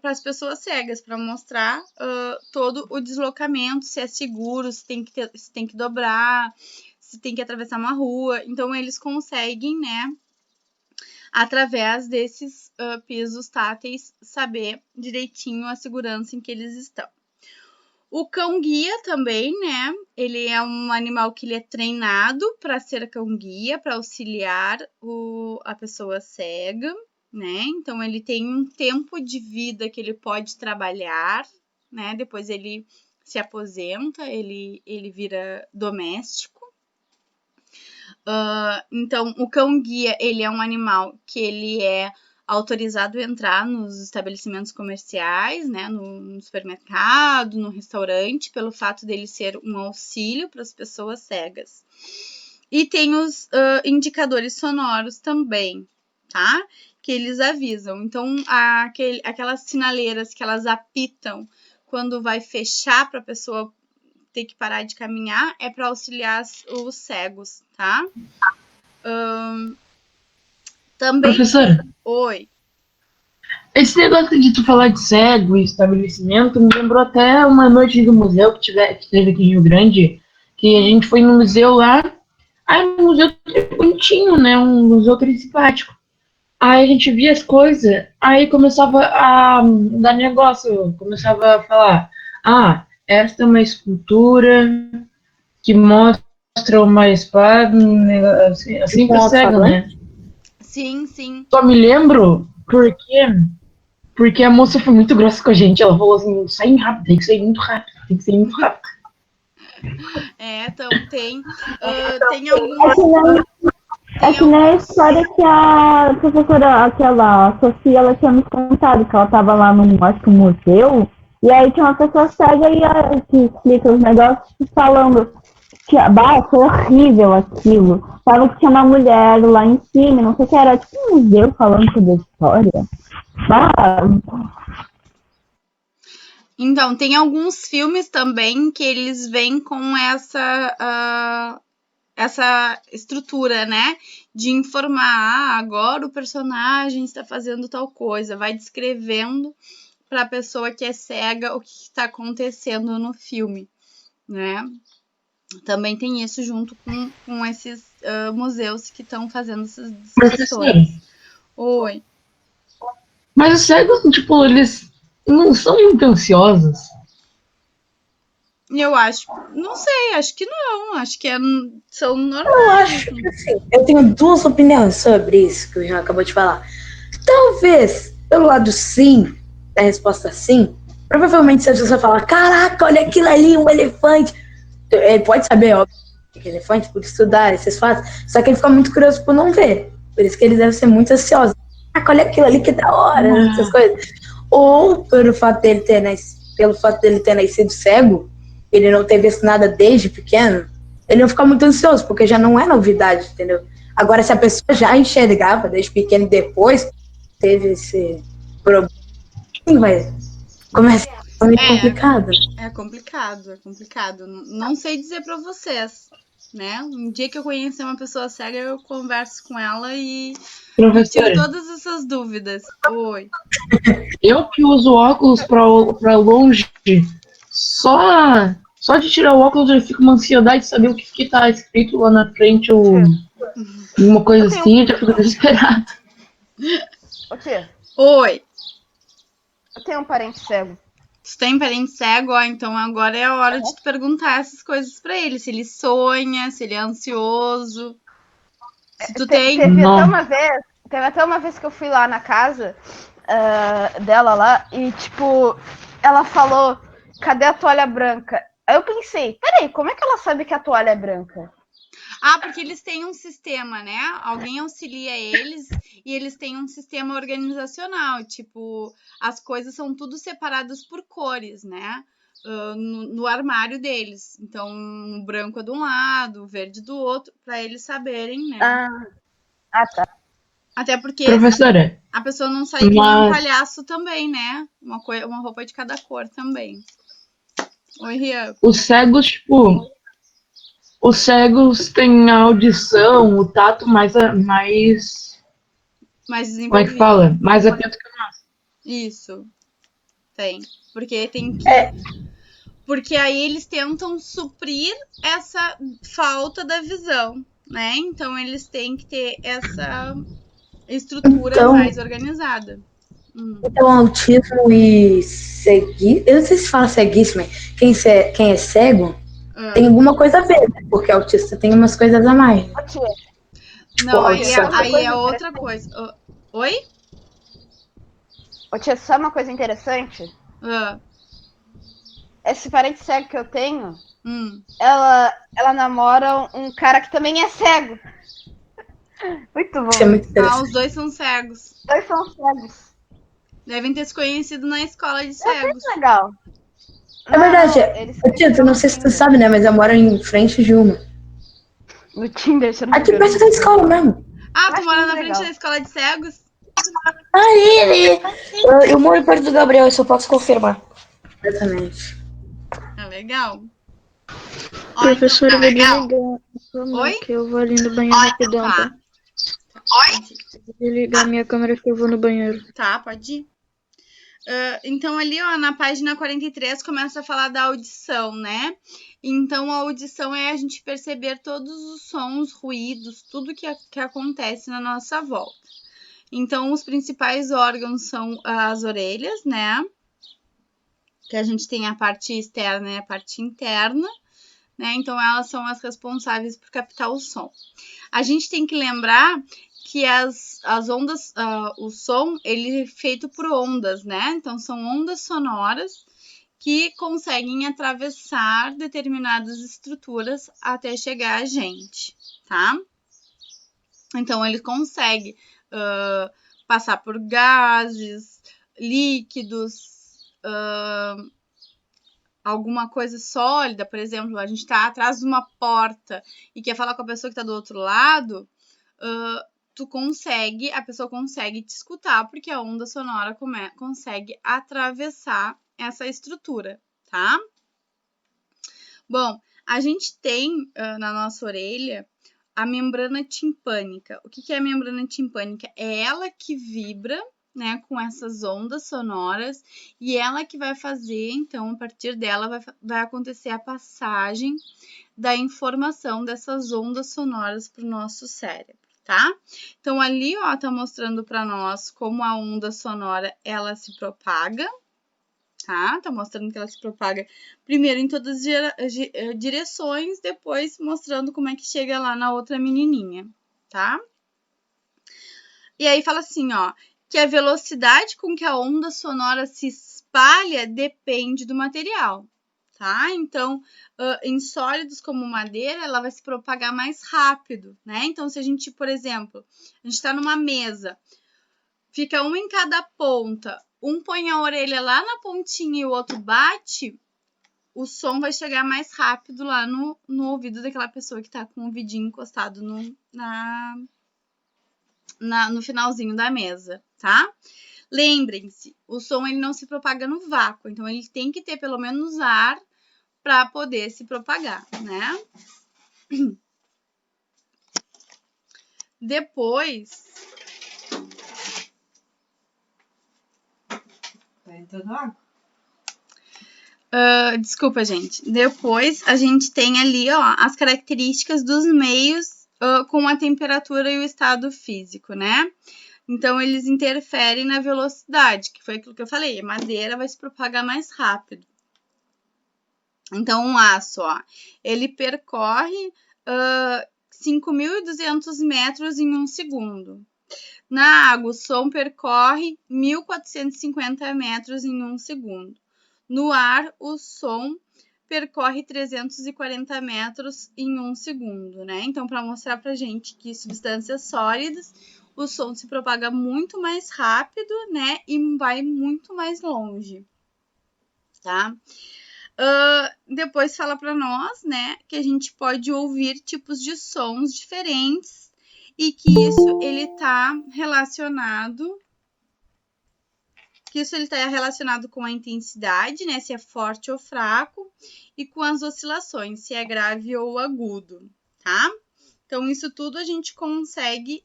as pessoas cegas, para mostrar todo o deslocamento, se é seguro, se tem que dobrar, se tem que atravessar uma rua. Então, eles conseguem, né, através desses pisos táteis, saber direitinho a segurança em que eles estão. O cão-guia também, né? Ele é um animal que ele é treinado para ser cão-guia, para auxiliar a pessoa cega, né? Então, ele tem um tempo de vida que ele pode trabalhar, né? Depois ele se aposenta, ele vira doméstico. Então, o cão-guia, ele é um animal que ele é autorizado a entrar nos estabelecimentos comerciais, né, no supermercado, no restaurante, pelo fato dele ser um auxílio para as pessoas cegas. E tem os indicadores sonoros também, tá? Que eles avisam. Então, aquelas sinaleiras que elas apitam quando vai fechar para a pessoa ter que parar de caminhar é para auxiliar os cegos, tá? Também. Professora, Oi. esse negócio de tu falar de cego e estabelecimento me lembrou até uma noite do museu que teve aqui em Rio Grande, que a gente foi no museu lá. Aí um museu bonitinho, né? Um museu bem simpático. Aí a gente via as coisas, aí começava a dar negócio, começava a falar, esta é uma escultura que mostra uma espada, assim pra cego, né? Sim, sim. Só me lembro porque a moça foi muito grossa com a gente, ela falou assim, sai rápido, tem que sair muito rápido, tem que sair muito rápido. Então tem alguns... É que nem a história que a professora, aquela Sofia, ela tinha me contado, que ela tava lá num, acho que um museu, e aí tinha uma pessoa cega que explica os negócios falando que, foi horrível aquilo. Tava que tinha uma mulher lá em cima, não sei o que, era tipo um museu falando sobre a história. Então, tem alguns filmes também que eles vêm com essa estrutura, né? De informar, agora o personagem está fazendo tal coisa, vai descrevendo para a pessoa que é cega o que está acontecendo no filme, né? Também tem isso junto com esses museus que estão fazendo essas descrições. Oi. Mas os cegos, tipo, eles não são muito ansiosos. Eu acho, não sei, acho que não, acho que são Eu normais. acho que assim, eu tenho duas opiniões sobre isso que o Jean acabou de falar. Talvez, pelo lado sim, da resposta sim, provavelmente se a pessoa falar, caraca, olha aquilo ali, um elefante. Ele pode saber, óbvio, que é elefante, por estudar esses fatos, só que ele fica muito curioso por não ver. Por isso que ele deve ser muito ansioso. Caraca, olha aquilo ali, que da hora, essas coisas. Ou pelo fato dele ter nascido cego, ele não ter visto nada desde pequeno, ele não fica muito ansioso, porque já não é novidade, entendeu? Agora, se a pessoa já enxergava desde pequeno e depois teve esse problema, vai começar a ser complicado. É complicado, é complicado. Não sei dizer pra vocês, né? Um dia que eu conhecer uma pessoa cega, eu converso com ela e tiro Professora, todas essas dúvidas. Oi. eu que uso óculos pra longe, só de tirar o óculos eu fico uma ansiedade de saber o que tá escrito lá na frente ou alguma coisa assim, eu já fico desesperado. Ô tia, Oi. eu tenho um parente cego. Tu tem parente cego, ó, então agora é a hora de tu perguntar essas coisas pra ele. Se ele sonha, se ele é ansioso. Se tu tem. Teve até uma vez que eu fui lá na casa dela lá e, tipo, ela falou, cadê a toalha branca? Aí eu pensei, peraí, como é que ela sabe que a toalha é branca? Ah, porque eles têm um sistema, né? Alguém auxilia eles e eles têm um sistema organizacional. Tipo, as coisas são tudo separadas por cores, né? No armário deles. Então, o branco é de um lado, o verde do outro, para eles saberem, né? Tá. Até porque Professora, a pessoa não sair que nem um mas palhaço também, né? Uma roupa de cada cor também. Oi, Rian. os cegos têm a audição, o tato mais Mais como é que desenvolvido. fala? Mais atento que o nosso. Isso. Tem. Porque tem que. Porque aí eles tentam suprir essa falta da visão, né? Então eles têm que ter essa estrutura mais organizada. Então, autismo e ceguismo, eu não sei se fala ceguismo, quem é cego tem alguma coisa a ver, né? Porque autista tem umas coisas a mais. Ô tia, Não, aí audição. é outra coisa. Oi? Ô tia, sabe uma coisa interessante? Esse parente cego que eu tenho, ela namora um cara que também é cego. Muito bom. Isso é muito interessante. Os dois são cegos. Os dois são cegos. Devem ter se conhecido na escola de cegos. É legal. É verdade. Tito, não sei se tu sabe, né? Mas eu moro em frente de uma. No Tinder, você não Aqui perto da escola mesmo. Ah, tu mora na frente da escola de cegos? Eu moro perto do Gabriel, isso eu posso confirmar. Exatamente. É legal. Professora, eu vou desligar. Oi? Que eu vou ali no banheiro rapidão, tá? Oi? Vou desligar minha câmera que eu vou no banheiro. Tá, pode ir. Então, ali, ó, na página 43, começa a falar da audição, né? Então, a audição é a gente perceber todos os sons, ruídos, tudo que acontece na nossa volta. Então, os principais órgãos são as orelhas, né? Que a gente tem a parte externa e a parte interna, né? Então, elas são as responsáveis por captar o som. A gente tem que lembrar que as ondas, o som, ele é feito por ondas, né? Então, são ondas sonoras que conseguem atravessar determinadas estruturas até chegar a gente, tá? Então, ele consegue passar por gases, líquidos, alguma coisa sólida, por exemplo, a gente tá atrás de uma porta e quer falar com a pessoa que tá do outro lado, a pessoa consegue te escutar, porque a onda sonora consegue atravessar essa estrutura, tá? Bom, a gente tem na nossa orelha a membrana timpânica. O que é a membrana timpânica? É ela que vibra, né, com essas ondas sonoras e ela que vai fazer, então, a partir dela vai acontecer a passagem da informação dessas ondas sonoras para o nosso cérebro, tá? Então, ali, ó, tá mostrando para nós como a onda sonora, ela se propaga, tá? Tá mostrando que ela se propaga primeiro em todas as direções, depois mostrando como é que chega lá na outra menininha, tá? E aí fala assim, ó, que a velocidade com que a onda sonora se espalha depende do material, tá? Então, em sólidos como madeira, ela vai se propagar mais rápido, né? Então, se a gente, por exemplo, a gente tá numa mesa, fica um em cada ponta, um põe a orelha lá na pontinha e o outro bate, o som vai chegar mais rápido lá no ouvido daquela pessoa que tá com o ouvidinho encostado no finalzinho da mesa, tá? Lembrem-se, o som ele não se propaga no vácuo, então ele tem que ter pelo menos ar para poder se propagar, né? Depois... Tá entrando água? Desculpa, gente. Depois a gente tem ali, ó, as características dos meios com a temperatura e o estado físico, né? Então, eles interferem na velocidade, que foi aquilo que eu falei. A madeira vai se propagar mais rápido. Então, um aço, ó, ele percorre 5.200 metros em 1 segundo. Na água, o som percorre 1.450 metros em 1 segundo. No ar, o som percorre 340 metros em 1 segundo, né? Então, para mostrar pra gente que substâncias sólidas, o som se propaga muito mais rápido, né? E vai muito mais longe, tá? Depois fala para nós, né, que a gente pode ouvir tipos de sons diferentes e que isso ele tá relacionado com a intensidade, né, se é forte ou fraco, e com as oscilações, se é grave ou agudo, tá? Então, isso tudo a gente consegue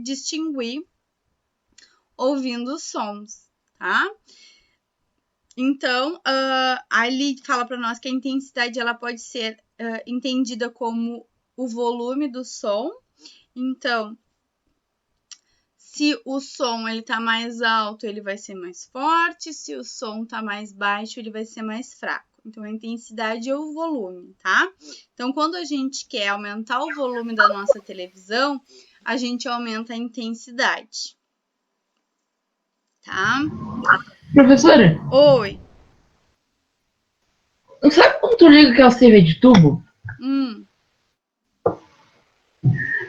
distinguir ouvindo os sons, tá? Então, aí ele fala para nós que a intensidade ela pode ser entendida como o volume do som. Então, se o som ele tá mais alto, ele vai ser mais forte. Se o som tá mais baixo, ele vai ser mais fraco. Então, a intensidade é o volume, tá? Então, quando a gente quer aumentar o volume da nossa televisão, a gente aumenta a intensidade, tá? Professora, Oi. sabe quando tu liga aquela TV de tubo?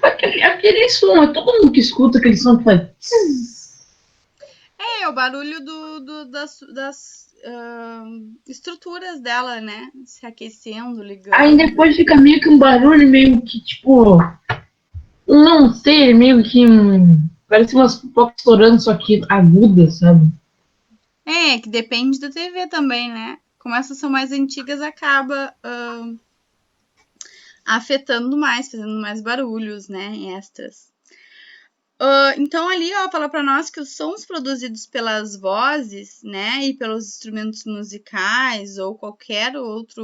Aquele som, é todo mundo que escuta aquele som que faz... É o barulho das estruturas dela, né? Se aquecendo, ligando. Aí depois fica meio que um barulho meio que, tipo... Não sei, meio que... Parece umas pipocas estourando, só que aguda, sabe? É, que depende da TV também, né? Como essas são mais antigas, acaba afetando mais, fazendo mais barulhos, né? Extras. Então, ali, ó, fala para nós que os sons produzidos pelas vozes, né, e pelos instrumentos musicais ou qualquer outra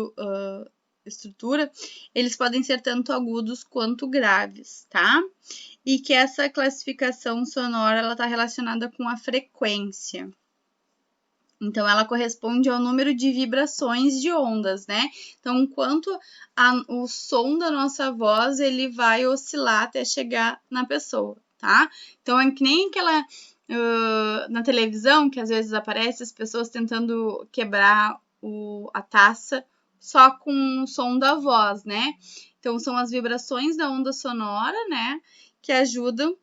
estrutura, eles podem ser tanto agudos quanto graves, tá? E que essa classificação sonora, ela tá relacionada com a frequência. Então, ela corresponde ao número de vibrações de ondas, né? Então, enquanto o som da nossa voz, ele vai oscilar até chegar na pessoa, tá? Então, é que nem aquela... na televisão, que às vezes aparece as pessoas tentando quebrar a taça só com o som da voz, né? Então, são as vibrações da onda sonora, né? Que ajudam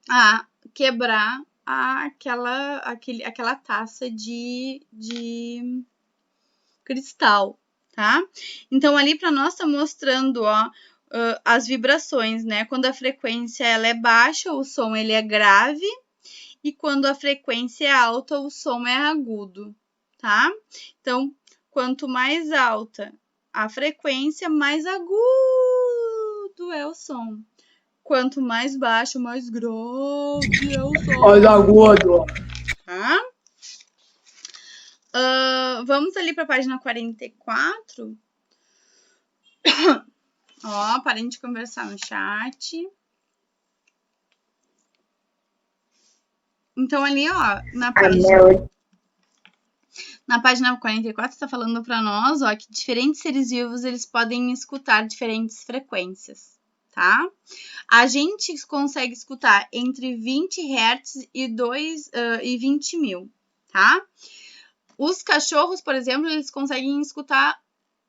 a quebrar aquela taça de cristal, tá? Então, ali para nós tá mostrando, ó, as vibrações, né? Quando a frequência ela é baixa, o som ele é grave, e quando a frequência é alta, o som é agudo, tá? Então, quanto mais alta a frequência, mais agudo é o som. Quanto mais baixo, mais grave é o som. Mais agudo. Tá? Vamos ali para a página 44. Ó, parem de conversar no chat. Então, ali, ó, na página... Na página 44 está falando para nós, ó, que diferentes seres vivos eles podem escutar diferentes frequências, tá? A gente consegue escutar entre 20 Hz e 20 mil, tá? Os cachorros, por exemplo, eles conseguem escutar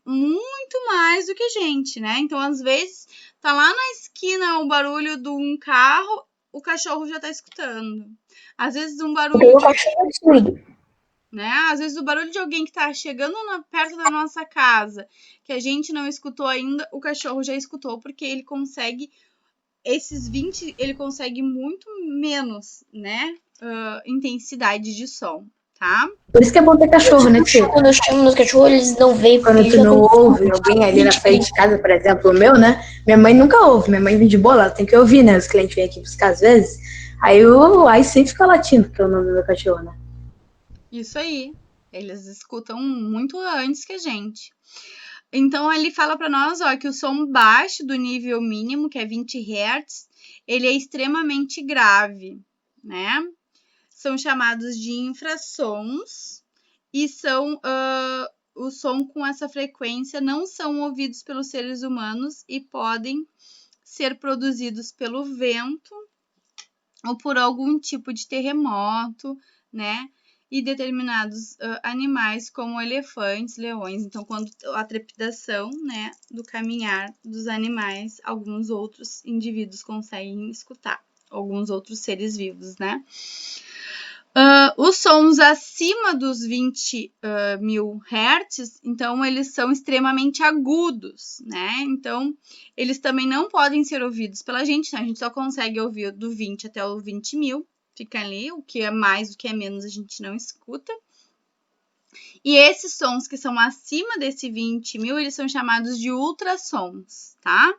muito mais do que a gente, né? Então, às vezes, tá lá na esquina o barulho de um carro, o cachorro já tá escutando. Às vezes, um barulho O cachorro é surdo. né? Às vezes o barulho de alguém que tá chegando perto da nossa casa, que a gente não escutou ainda, o cachorro já escutou, porque ele consegue esses 20, ele consegue muito menos, né? Intensidade de som, tá? Por isso que é bom ter cachorro, né, Tio? Quando eu chamo meus cachorros, eles não veem. Quando tu não ouve alguém ali na frente de casa, por exemplo, o meu, né? Minha mãe nunca ouve. Minha mãe vem de boa, ela tem que ouvir, né? Os clientes vêm aqui buscar às vezes. Aí sempre fica latindo, que é o nome do meu cachorro, né? Isso aí. Eles escutam muito antes que a gente. Então, ele fala para nós, ó, que o som baixo do nível mínimo, que é 20 Hz, ele é extremamente grave, né? São chamados de infrassons e são o som com essa frequência não são ouvidos pelos seres humanos e podem ser produzidos pelo vento ou por algum tipo de terremoto, né? E determinados animais, como elefantes, leões. Então, quando a trepidação, né, do caminhar dos animais, alguns outros indivíduos conseguem escutar, alguns outros seres vivos, né? Os sons acima dos 20 mil hertz, então, eles são extremamente agudos, né? Então, eles também não podem ser ouvidos pela gente, né? A gente só consegue ouvir do 20 até o 20 mil, fica ali, o que é mais, o que é menos, a gente não escuta. E esses sons que são acima desse 20 mil, eles são chamados de ultrassons, tá?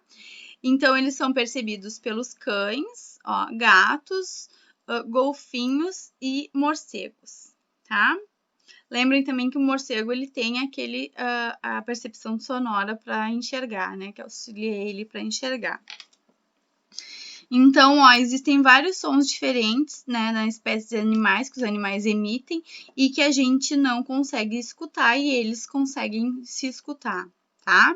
Então, eles são percebidos pelos cães, ó, gatos, golfinhos e morcegos, tá? Lembrem também que o morcego ele tem a percepção sonora para enxergar, né? Que auxilia ele para enxergar. Então, ó, existem vários sons diferentes, né, na espécie de animais que os animais emitem e que a gente não consegue escutar e eles conseguem se escutar, tá?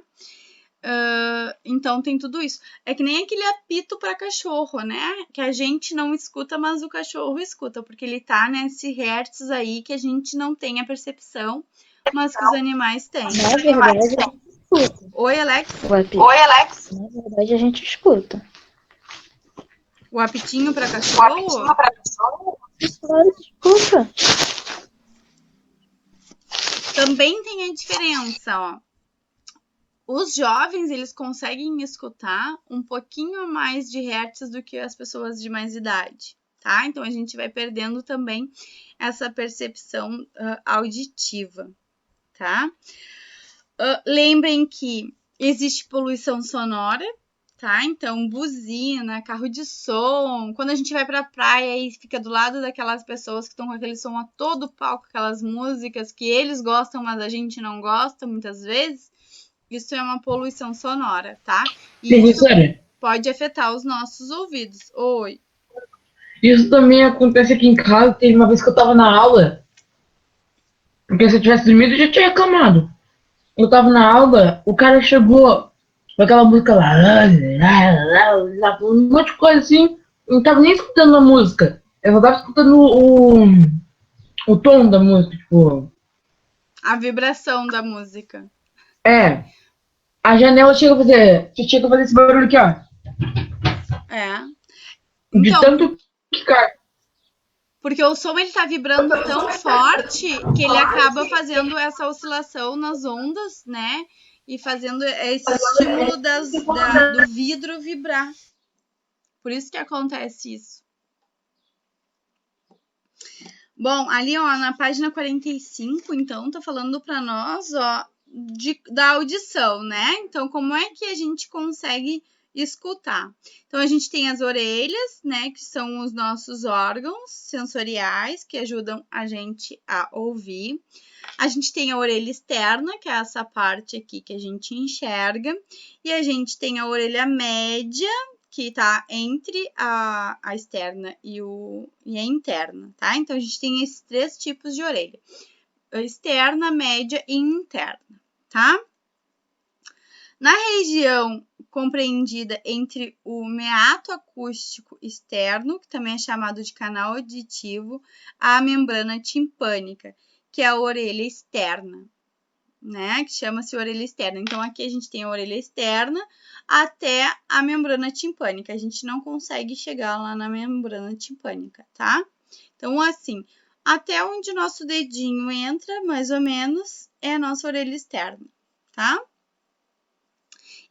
Então tem tudo isso. É que nem aquele apito para cachorro, né? Que a gente não escuta, mas o cachorro escuta, porque ele tá nesse hertz aí que a gente não tem a percepção, mas que os animais têm. Na verdade, a gente escuta. Oi, Alex. Oi, Alex. Na verdade, a gente escuta. O apitinho para cachorro? Claro, escuta. Também tem a diferença, ó. Os jovens, eles conseguem escutar um pouquinho mais de hertz do que as pessoas de mais idade, tá? Então, a gente vai perdendo também essa percepção auditiva, tá? Lembrem que existe poluição sonora, tá? Então, buzina, carro de som. Quando a gente vai pra praia e fica do lado daquelas pessoas que estão com aquele som a todo palco, aquelas músicas que eles gostam, mas a gente não gosta muitas vezes, isso é uma poluição sonora, tá? E isso pode afetar os nossos ouvidos. Oi. Isso também acontece aqui em casa. Teve uma vez que eu tava na aula, porque se eu tivesse dormido, eu já tinha reclamado. Eu tava na aula, o cara chegou com aquela música lá, um monte de coisa assim. Eu não tava nem escutando a música. Eu só tava escutando o tom da música, tipo. A vibração da música. É. A janela chega a fazer esse barulho aqui, ó. É. De Então, tanto que cai. porque o som ele tá vibrando tão forte que ele acaba fazendo essa oscilação nas ondas, né? E fazendo esse estímulo do vidro vibrar. Por isso que acontece isso. Bom, ali, ó, na página 45, então, tá falando para nós, ó, da audição, né? Então, como é que a gente consegue escutar? Então, a gente tem as orelhas, né, que são os nossos órgãos sensoriais que ajudam a gente a ouvir. A gente tem a orelha externa, que é essa parte aqui que a gente enxerga. E a gente tem a orelha média, que tá entre a externa e a interna, tá? Então, a gente tem esses 3 tipos de orelha. externa, média e interna, tá? Na região compreendida entre o meato acústico externo, que também é chamado de canal auditivo, a membrana timpânica, que é a orelha externa, né? Que chama-se orelha externa. Então, aqui a gente tem a orelha externa até a membrana timpânica. A gente não consegue chegar lá na membrana timpânica, tá? Então, assim, até onde nosso dedinho entra, mais ou menos, é a nossa orelha externa, tá?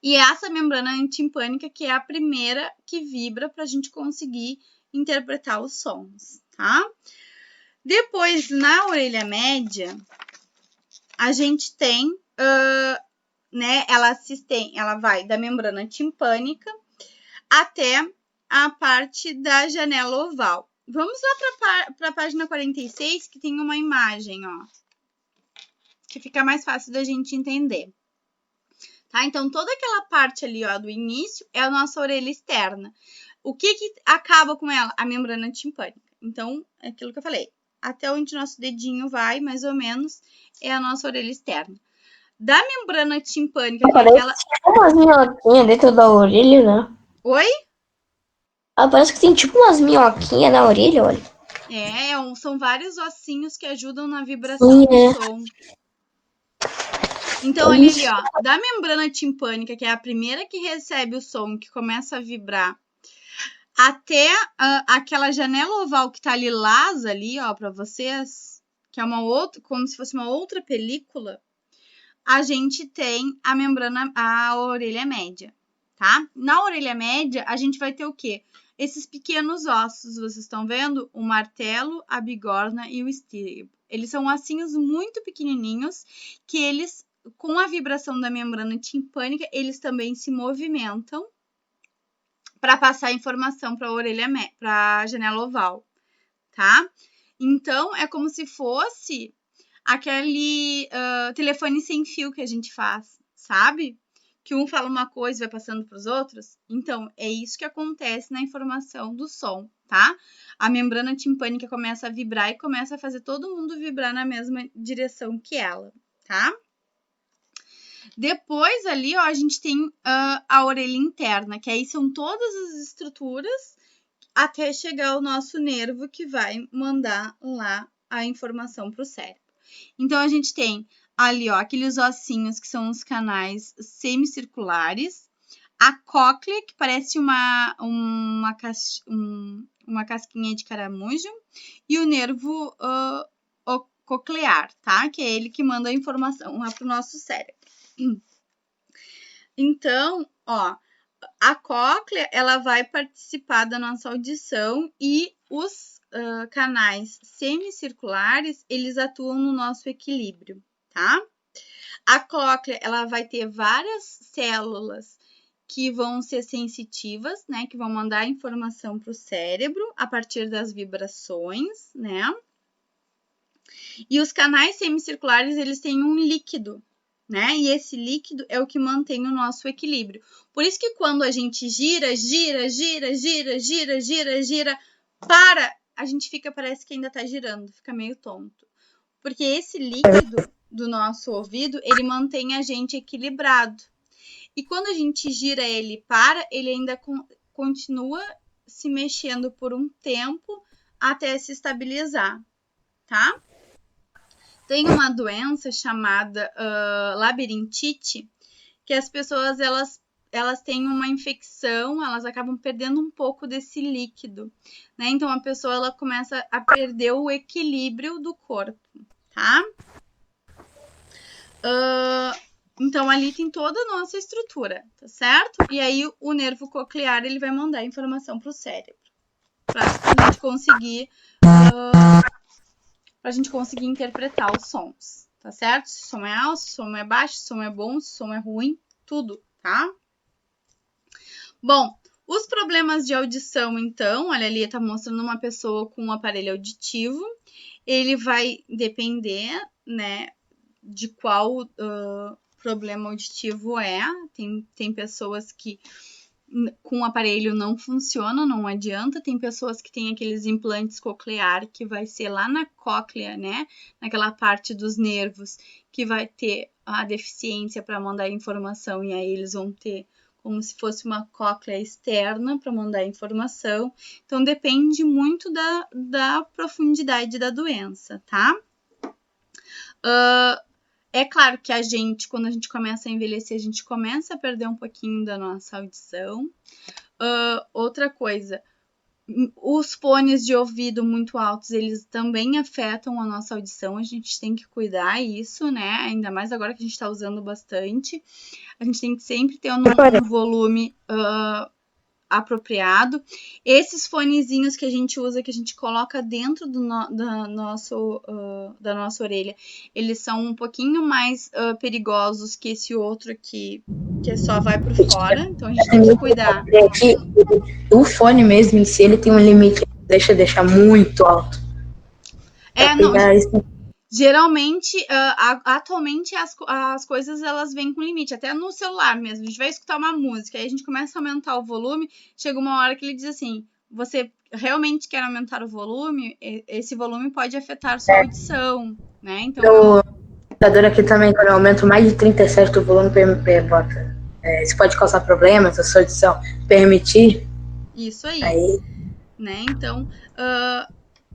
E essa membrana timpânica que é a primeira que vibra para a gente conseguir interpretar os sons, tá? Depois, na orelha média, a gente tem, né, ela vai da membrana timpânica até a parte da janela oval. Vamos lá para a página 46, que tem uma imagem, ó, que fica mais fácil da gente entender. Tá? Então, toda aquela parte ali, ó, do início é a nossa orelha externa. O que acaba com ela? A membrana timpânica. Então, é aquilo que eu falei. Até onde nosso dedinho vai, mais ou menos, é a nossa orelha externa. Da membrana timpânica, Parece ela... tipo umas minhoquinhas dentro da orelha, né? Oi? Parece que tem tipo umas minhoquinhas na orelha, olha. São vários ossinhos que ajudam na vibração do som. Então, ali, ó, da membrana timpânica, que é a primeira que recebe o som, que começa a vibrar, até aquela janela oval que tá lilás ali, ó, pra vocês, que é uma outra, como se fosse uma outra película, a gente tem a orelha média, tá? Na orelha média, a gente vai ter o quê? Esses pequenos ossos, vocês estão vendo? O martelo, a bigorna e o estribo. Eles são ossinhos muito pequenininhos que eles, com a vibração da membrana timpânica, eles também se movimentam para passar informação para a orelha, para a janela oval, tá? Então, é como se fosse aquele telefone sem fio que a gente faz, sabe? Que um fala uma coisa e vai passando para os outros. Então, é isso que acontece na informação do som, tá? A membrana timpânica começa a vibrar e começa a fazer todo mundo vibrar na mesma direção que ela, tá? Depois ali, ó, a gente tem a orelha interna, que aí são todas as estruturas até chegar o nosso nervo que vai mandar lá a informação para o cérebro. Então, a gente tem ali, ó, aqueles ossinhos que são os canais semicirculares, a cóclea, que parece uma casquinha de caramujo, e o nervo coclear, tá? Que é ele que manda a informação lá para o nosso cérebro. Então, ó, a cóclea, ela vai participar da nossa audição e os canais semicirculares, eles atuam no nosso equilíbrio, tá? A cóclea, ela vai ter várias células que vão ser sensitivas, né? Que vão mandar informação para o cérebro a partir das vibrações, né? E os canais semicirculares, eles têm um líquido, né? E esse líquido é o que mantém o nosso equilíbrio. Por isso que quando a gente gira, a gente parece que ainda tá girando, fica meio tonto. Porque esse líquido do nosso ouvido, ele mantém a gente equilibrado. E quando a gente gira ele ele ainda continua se mexendo por um tempo até se estabilizar, tá? Tem uma doença chamada labirintite, que as pessoas elas têm uma infecção, elas acabam perdendo um pouco desse líquido, né? Então a pessoa ela começa a perder o equilíbrio do corpo, tá? Então ali tem toda a nossa estrutura, tá certo? E aí o nervo coclear ele vai mandar informação para o cérebro, para a gente conseguir interpretar os sons, tá certo? Se o som é alto, se o som é baixo, se o som é bom, se o som é ruim, tudo, tá? Bom, os problemas de audição, então, olha ali, tá mostrando uma pessoa com um aparelho auditivo. Ele vai depender, né, de qual problema auditivo é. Tem pessoas que com o aparelho não funciona, não adianta. Tem pessoas que têm aqueles implantes coclear que vai ser lá na cóclea, né? Naquela parte dos nervos que vai ter a deficiência para mandar informação, e aí eles vão ter como se fosse uma cóclea externa para mandar informação. Então depende muito da profundidade da doença, tá? É claro que quando a gente começa a envelhecer, a gente começa a perder um pouquinho da nossa audição. Outra coisa, os fones de ouvido muito altos, eles também afetam a nossa audição. A gente tem que cuidar isso, né? Ainda mais agora que a gente está usando bastante. A gente tem que sempre ter um volume apropriado. Esses fonezinhos que a gente usa, que a gente coloca dentro da nossa orelha, eles são um pouquinho mais perigosos que esse outro que só vai por fora. Então a gente tem que cuidar. O fone mesmo em si, ele tem um limite, deixar muito alto. Geralmente, atualmente as coisas elas vêm com limite, até no celular mesmo. A gente vai escutar uma música, aí a gente começa a aumentar o volume, chega uma hora que ele diz assim: você realmente quer aumentar o volume? Esse volume pode afetar sua audição, né? Então, no computador aqui também, quando eu aumento mais de 37 do volume, bota. Isso pode causar problemas, a sua audição permitir. Isso aí. Né? Então,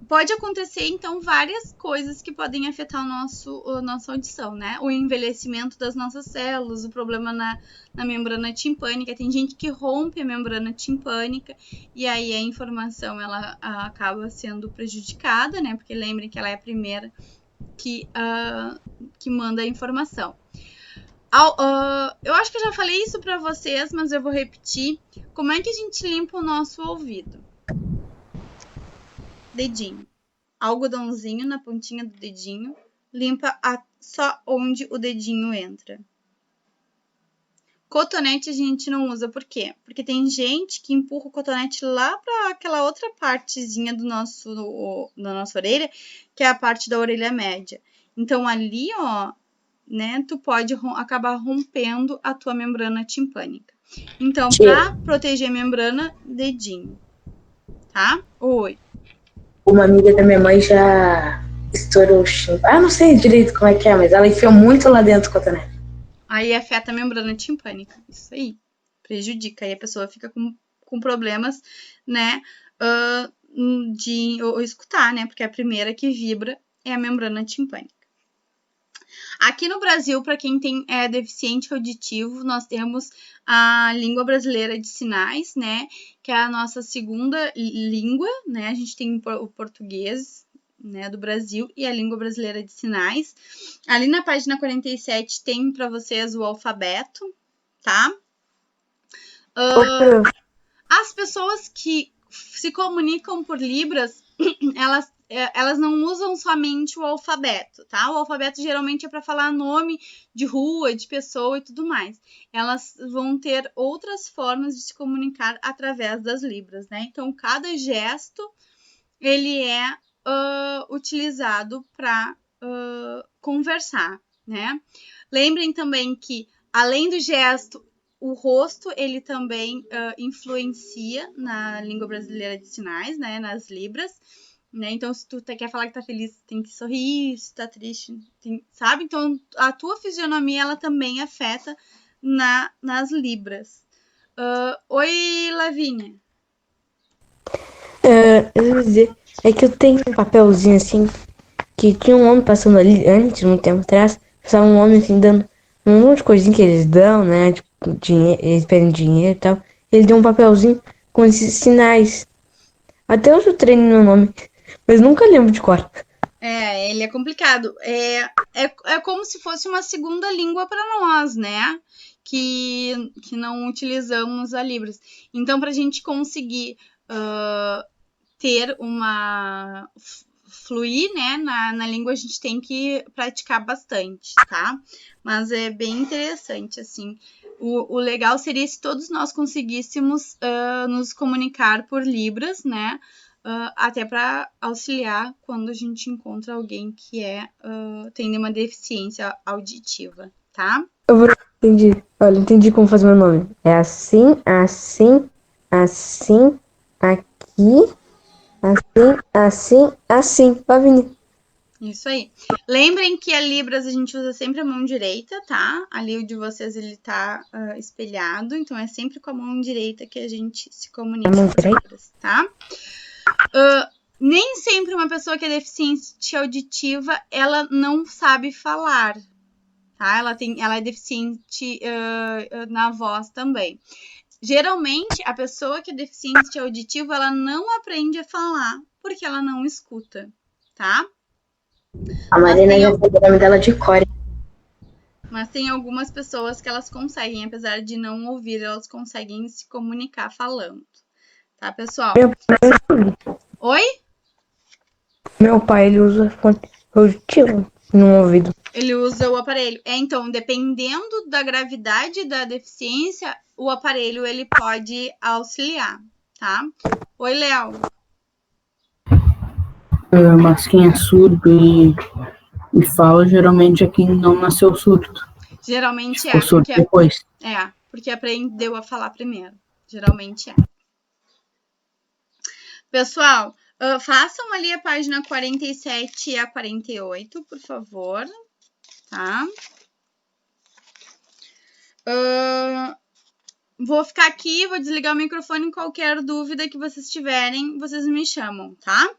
pode acontecer, então, várias coisas que podem afetar a nossa audição, né? O envelhecimento das nossas células, o problema na membrana timpânica. Tem gente que rompe a membrana timpânica e aí a informação ela acaba sendo prejudicada, né? Porque lembrem que ela é a primeira que manda a informação. Eu acho que eu já falei isso para vocês, mas eu vou repetir. Como é que a gente limpa o nosso ouvido? Dedinho. Algodãozinho na pontinha do dedinho. Limpa só onde o dedinho entra. Cotonete a gente não usa, por quê? Porque tem gente que empurra o cotonete lá para aquela outra partezinha da nossa orelha, que é a parte da orelha média. Então ali, ó, né, tu pode acabar rompendo a tua membrana timpânica. Então, para proteger a membrana, dedinho. Tá? Oi. Uma amiga da minha mãe já estourou o chimbo. Não sei direito como é que é, mas ela enfiou muito lá dentro do cotonete. Aí afeta a membrana timpânica. Isso aí. Prejudica. Aí a pessoa fica com problemas, né, de escutar, né? Porque a primeira que vibra é a membrana timpânica. Aqui no Brasil, para quem é deficiente auditivo, nós temos a língua brasileira de sinais, né? Que é a nossa segunda língua, né? A gente tem o português, né, do Brasil e a língua brasileira de sinais. Ali na página 47 tem para vocês o alfabeto, tá? As pessoas que se comunicam por Libras, elas não usam somente o alfabeto, tá? O alfabeto geralmente é para falar nome de rua, de pessoa e tudo mais. Elas vão ter outras formas de se comunicar através das Libras, né? Então, cada gesto, ele é utilizado para conversar, né? Lembrem também que, além do gesto, o rosto, ele também influencia na língua brasileira de sinais, né? Nas Libras. Né? Então, se tu quer falar que tá feliz, tem que sorrir, se tá triste, sabe? Então, a tua fisionomia, ela também afeta nas Libras. Oi, Lavínia. Eu vou dizer, é que eu tenho um papelzinho assim, que tinha um homem passando ali antes, muito tempo atrás, passava um homem assim, dando um monte de coisinha que eles dão, né? Tipo, dinheiro, eles pedem dinheiro e tal. Ele deu um papelzinho com esses sinais. Até hoje eu treino meu nome, mas nunca lembro de cor. Ele é complicado. É como se fosse uma segunda língua para nós, né? Que não utilizamos a Libras. Então, para a gente conseguir ter fluir, né, na língua, a gente tem que praticar bastante, tá? Mas é bem interessante, assim. O legal seria se todos nós conseguíssemos nos comunicar por Libras, né? Até para auxiliar quando a gente encontra alguém que tem uma deficiência auditiva, tá? Entendi. Olha, entendi como fazer meu nome. É assim, assim, assim, aqui, assim. Vai, Vini. Isso aí. Lembrem que a Libras a gente usa sempre a mão direita, tá? Ali o de vocês ele tá espelhado, então é sempre com a mão direita que a gente se comunica com as Libras, tá? Nem sempre uma pessoa que é deficiente auditiva, ela não sabe falar, tá? Ela é deficiente na voz também. Geralmente, a pessoa que é deficiente auditiva, ela não aprende a falar porque ela não escuta, tá? A Marina já foi o nome dela de cor. Mas tem algumas pessoas que elas conseguem, apesar de não ouvir, elas conseguem se comunicar falando. Tá, pessoal? Oi? Meu pai, ele usa fone auditivo no ouvido. Ele usa o aparelho. Então, dependendo da gravidade da deficiência, o aparelho ele pode auxiliar, tá? Oi, Léo. Mas quem é surdo e fala, geralmente é quem não nasceu surdo. Geralmente Ficou surdo porque depois. porque aprendeu a falar primeiro. Geralmente é. Pessoal, façam ali a página 47 e a 48, por favor, tá? Vou ficar aqui, vou desligar o microfone. Qualquer dúvida que vocês tiverem, vocês me chamam, tá?